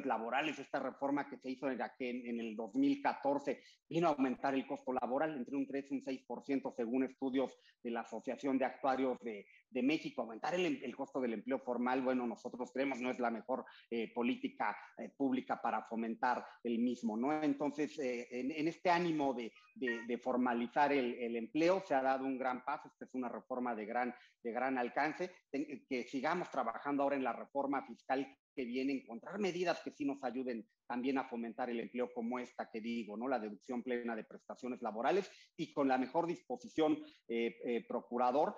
laborales. Esta reforma que se hizo en el 2014 vino a aumentar el costo laboral entre un 3 y un 6%, según estudios de la Asociación de Actuarios de México. Aumentar el costo del empleo formal, bueno, nosotros creemos no es la mejor política pública para fomentar el mismo, ¿no? Entonces, en este ánimo de formalizar el empleo, se ha dado un gran paso. Esta es una reforma de gran alcance. Que sigamos trabajando ahora en la reforma fiscal que viene, encontrar medidas que sí nos ayuden también a fomentar el empleo, como esta que digo, ¿no? La deducción plena de prestaciones laborales, y con la mejor disposición, procurador.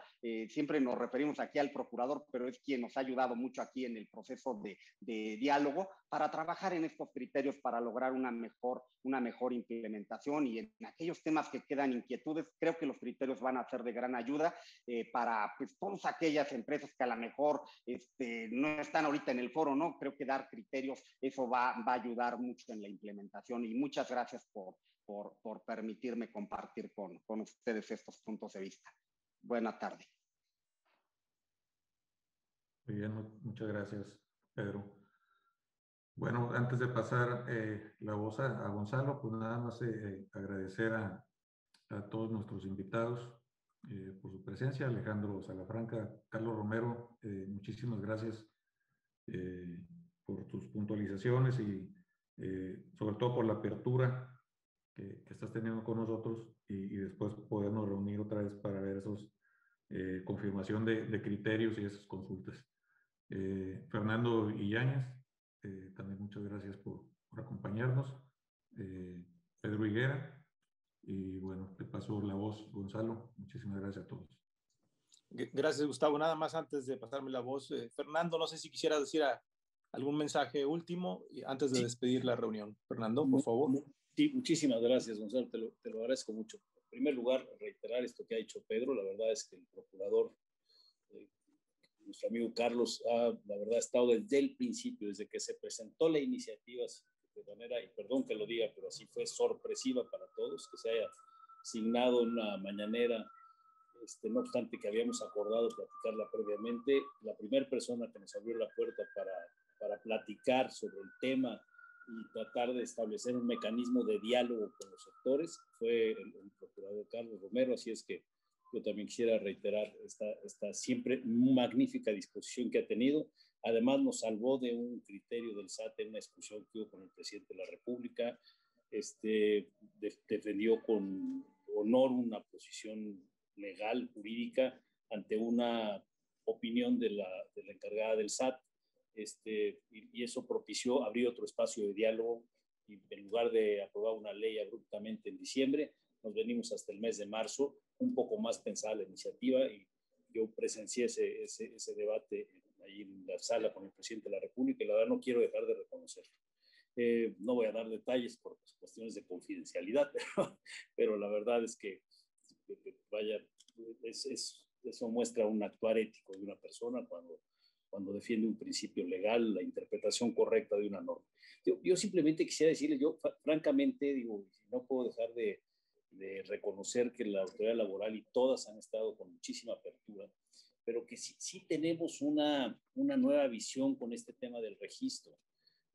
Siempre nos referimos aquí al procurador, pero es quien nos ha ayudado mucho aquí en el proceso de diálogo para trabajar en estos criterios para lograr una mejor implementación. Y en aquellos temas que quedan inquietudes, creo que los criterios van a ser de gran ayuda para pues todas aquellas empresas que a lo mejor no están ahorita en el foro, ¿no? Creo que dar criterios, eso va a ayudar mucho en la implementación, y muchas gracias por permitirme compartir con ustedes estos puntos de vista. Buena tarde. Muy bien, muchas gracias, Pedro. Bueno, antes de pasar la voz a Gonzalo, pues nada más agradecer a todos nuestros invitados por su presencia. Alejandro Salafranca, Carlos Romero, muchísimas gracias por tus puntualizaciones y sobre todo por la apertura que estás teniendo con nosotros, y después podernos reunir otra vez para ver esos confirmación de criterios y esas consultas. Fernando Illañez, también muchas gracias por acompañarnos. Pedro Higuera, y bueno, te paso la voz, Gonzalo. Muchísimas gracias a todos. Gracias, Gustavo. Nada más antes de pasarme la voz, Fernando, no sé si quisiera decir algún mensaje último antes de despedir la reunión. Fernando, por favor. Sí, muchísimas gracias, Gonzalo. Te lo agradezco mucho. En primer lugar, reiterar esto que ha dicho Pedro. La verdad es que el procurador, nuestro amigo Carlos, la verdad ha estado desde el principio, desde que se presentó la iniciativa, de manera, y perdón que lo diga, pero así fue sorpresiva para todos, que se haya asignado una mañanera no obstante que habíamos acordado platicarla previamente, la primera persona que nos abrió la puerta para platicar sobre el tema y tratar de establecer un mecanismo de diálogo con los sectores fue el procurador Carlos Romero, así es que yo también quisiera reiterar esta siempre magnífica disposición que ha tenido. Además, nos salvó de un criterio del SAT en una discusión que hubo con el presidente de la República. Defendió con honor una posición legal, jurídica, ante una opinión de la encargada del SAT. Y eso propició abrir otro espacio de diálogo, y en lugar de aprobar una ley abruptamente en diciembre, nos venimos hasta el mes de marzo, un poco más pensada la iniciativa, y yo presencié ese debate ahí en la sala con el presidente de la República, y la verdad no quiero dejar de reconocerlo. No voy a dar detalles por cuestiones de confidencialidad, pero la verdad es que, vaya, eso muestra un actuar ético de una persona cuando defiende un principio legal, la interpretación correcta de una norma. Yo simplemente quisiera decirle, yo francamente digo, no puedo dejar de reconocer que la autoridad laboral y todas han estado con muchísima apertura, pero que sí tenemos una nueva visión con este tema del registro.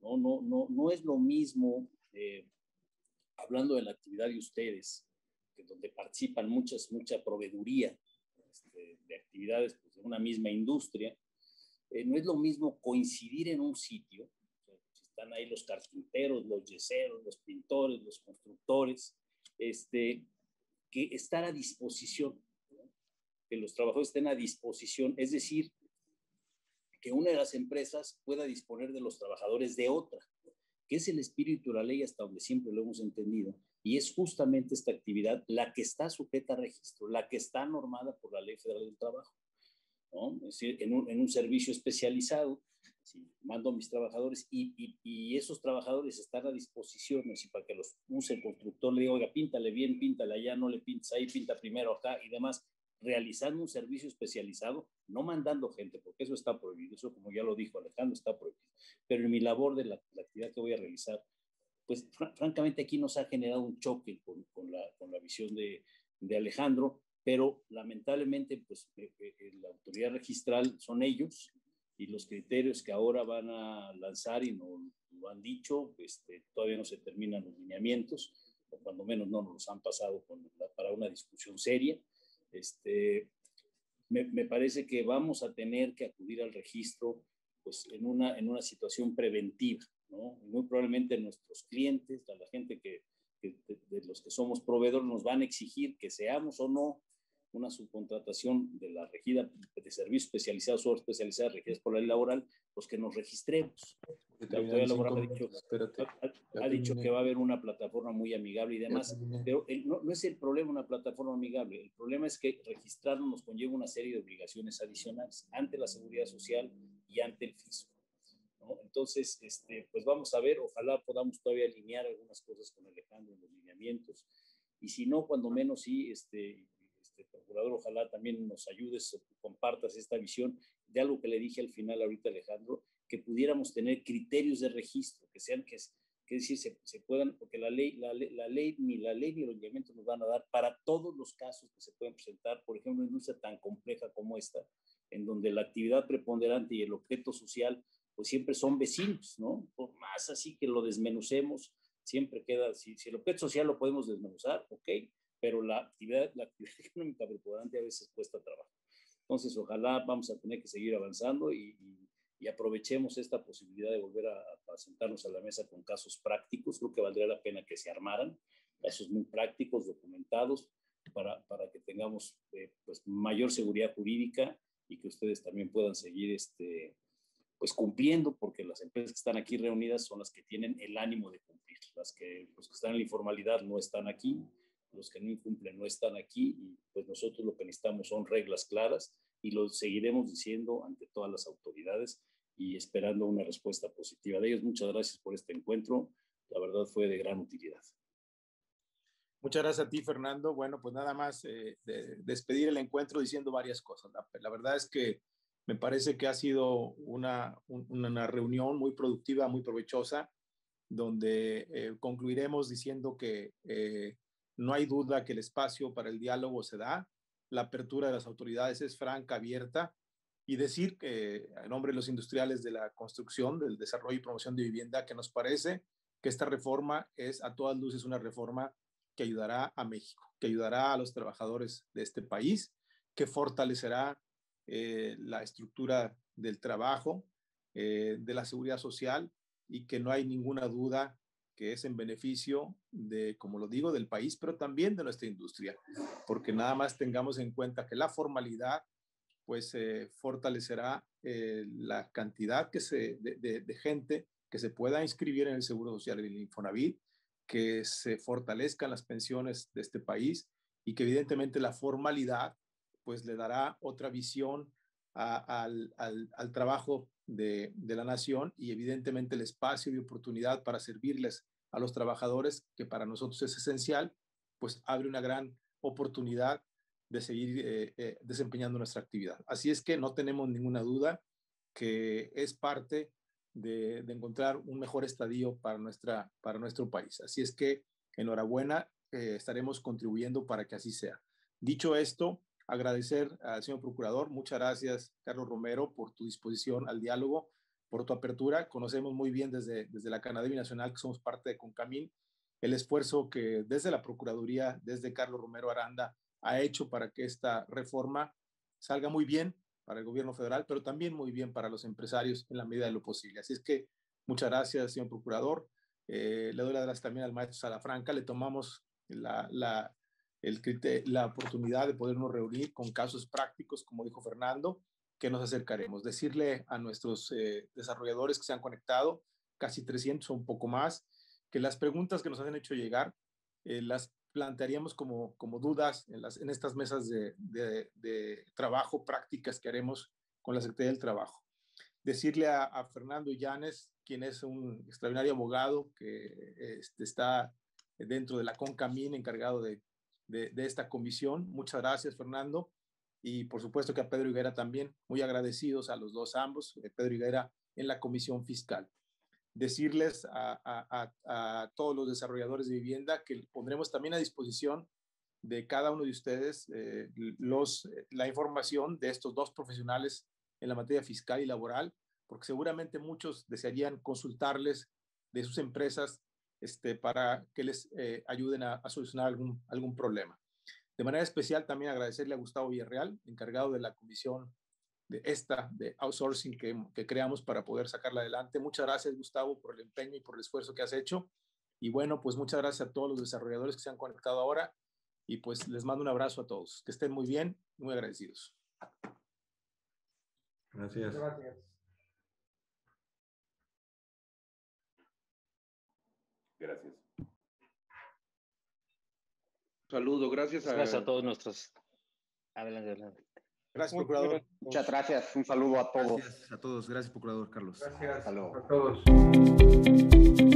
No es lo mismo, hablando de la actividad de ustedes, que donde participan mucha proveeduría de actividades pues, de una misma industria. No es lo mismo coincidir en un sitio, o sea, si están ahí los carpinteros, los yeseros, los pintores, los constructores, que estar a disposición, ¿no? Que los trabajadores estén a disposición, es decir, que una de las empresas pueda disponer de los trabajadores de otra, que es el espíritu de la ley hasta donde siempre lo hemos entendido, y es justamente esta actividad la que está sujeta a registro, la que está normada por la Ley Federal del Trabajo, ¿no? Es decir, en un servicio especializado, si mando a mis trabajadores y esos trabajadores están a disposición, y para que los use el constructor, le digo, oiga, píntale bien, píntale allá, no le pintes ahí, pinta primero acá y demás, realizando un servicio especializado, no mandando gente, porque eso está prohibido, eso como ya lo dijo Alejandro, está prohibido. Pero en mi labor de la actividad que voy a realizar, pues francamente aquí nos ha generado un choque con la visión de Alejandro, pero lamentablemente pues la autoridad registral son ellos, y los criterios que ahora van a lanzar, y no lo han dicho, todavía no se terminan los lineamientos, o cuando menos no nos los han pasado para una discusión seria. Me parece que vamos a tener que acudir al registro pues, en una situación preventiva, ¿no? Muy probablemente nuestros clientes, la gente de los que somos proveedores, nos van a exigir que seamos o no una subcontratación de la regida de servicios especializados o especializadas regidas por la ley laboral, pues que nos registremos. La autoridad laboral ha dicho que va a haber una plataforma muy amigable y demás, pero no es el problema una plataforma amigable, el problema es que registrarnos nos conlleva una serie de obligaciones adicionales ante la seguridad social y ante el fisco, ¿no? Entonces, pues vamos a ver, ojalá podamos todavía alinear algunas cosas con Alejandro en los lineamientos, y si no, cuando menos sí, procurador, ojalá también nos ayudes, compartas esta visión de algo que le dije al final ahorita, Alejandro, que pudiéramos tener criterios de registro, que decir, se puedan, porque la ley ni los lineamientos nos van a dar para todos los casos que se pueden presentar, por ejemplo, en una industria tan compleja como esta, en donde la actividad preponderante y el objeto social, pues siempre son vecinos, ¿no? Por más así que lo desmenucemos, siempre queda, si el objeto social lo podemos desmenuzar, ok, pero la actividad económica preponderante a veces cuesta trabajo. Entonces, ojalá vamos a tener que seguir avanzando y aprovechemos esta posibilidad de volver a sentarnos a la mesa con casos prácticos. Creo que valdría la pena que se armaran casos muy prácticos, documentados, para que tengamos pues, mayor seguridad jurídica y que ustedes también puedan seguir pues, cumpliendo, porque las empresas que están aquí reunidas son las que tienen el ánimo de cumplir. Los que están en la informalidad no están aquí, los que no incumplen no están aquí, y pues nosotros lo que necesitamos son reglas claras, y lo seguiremos diciendo ante todas las autoridades y esperando una respuesta positiva de ellos. Muchas gracias por este encuentro, la verdad fue de gran utilidad. Muchas gracias a ti, Fernando. Bueno, pues nada más despedir el encuentro diciendo varias cosas. La verdad es que me parece que ha sido una reunión muy productiva, muy provechosa, donde concluiremos diciendo que no hay duda que el espacio para el diálogo se da, la apertura de las autoridades es franca, abierta, y decir que en nombre de los industriales de la construcción, del desarrollo y promoción de vivienda, que nos parece que esta reforma es a todas luces una reforma que ayudará a México, que ayudará a los trabajadores de este país, que fortalecerá la estructura del trabajo, de la seguridad social, y que no hay ninguna duda que es en beneficio de, como lo digo, del país, pero también de nuestra industria, porque nada más tengamos en cuenta que la formalidad pues fortalecerá la cantidad de gente que se pueda inscribir en el Seguro Social y en el Infonavit, que se fortalezcan las pensiones de este país, y que evidentemente la formalidad pues le dará otra visión al trabajo de la nación, y evidentemente el espacio y oportunidad para servirles a los trabajadores, que para nosotros es esencial, pues abre una gran oportunidad de seguir desempeñando nuestra actividad. Así es que no tenemos ninguna duda que es parte de encontrar un mejor estadio para nuestro país. Así es que enhorabuena, estaremos contribuyendo para que así sea. Dicho esto, agradecer al señor procurador. Muchas gracias, Carlos Romero, por tu disposición al diálogo, por tu apertura. Conocemos muy bien desde la Canadevi Nacional, que somos parte de CONCAMIN, el esfuerzo que desde la Procuraduría, desde Carlos Romero Aranda, ha hecho para que esta reforma salga muy bien para el gobierno federal, pero también muy bien para los empresarios en la medida de lo posible. Así es que muchas gracias, señor procurador. Le doy las gracias también al maestro Salafranca. Le tomamos la oportunidad de podernos reunir con casos prácticos, como dijo Fernando, que nos acercaremos. Decirle a nuestros desarrolladores que se han conectado, casi 300 o un poco más, que las preguntas que nos han hecho llegar las plantearíamos como dudas en estas mesas de trabajo prácticas que haremos con la Secretaría del Trabajo. Decirle a Fernando Illanes, quien es un extraordinario abogado que está dentro de la CONCAMIN, encargado de esta comisión. Muchas gracias, Fernando. Y por supuesto que a Pedro Higuera también, muy agradecidos a los dos, ambos, Pedro Higuera en la Comisión Fiscal. Decirles a todos los desarrolladores de vivienda que pondremos también a disposición de cada uno de ustedes la información de estos dos profesionales en la materia fiscal y laboral, porque seguramente muchos desearían consultarles de sus empresas para que les ayuden a solucionar algún problema. De manera especial también agradecerle a Gustavo Villarreal, encargado de la comisión de outsourcing que creamos para poder sacarla adelante. Muchas gracias, Gustavo, por el empeño y por el esfuerzo que has hecho. Y bueno, pues muchas gracias a todos los desarrolladores que se han conectado ahora, y pues les mando un abrazo a todos. Que estén muy bien, muy agradecidos. Gracias. Gracias. Gracias. Saludo, gracias a todos nuestros. Adelante. Gracias, procurador. Muchas gracias. Un saludo a todos. Gracias a todos. Gracias, procurador Carlos. Gracias Hasta luego. a todos.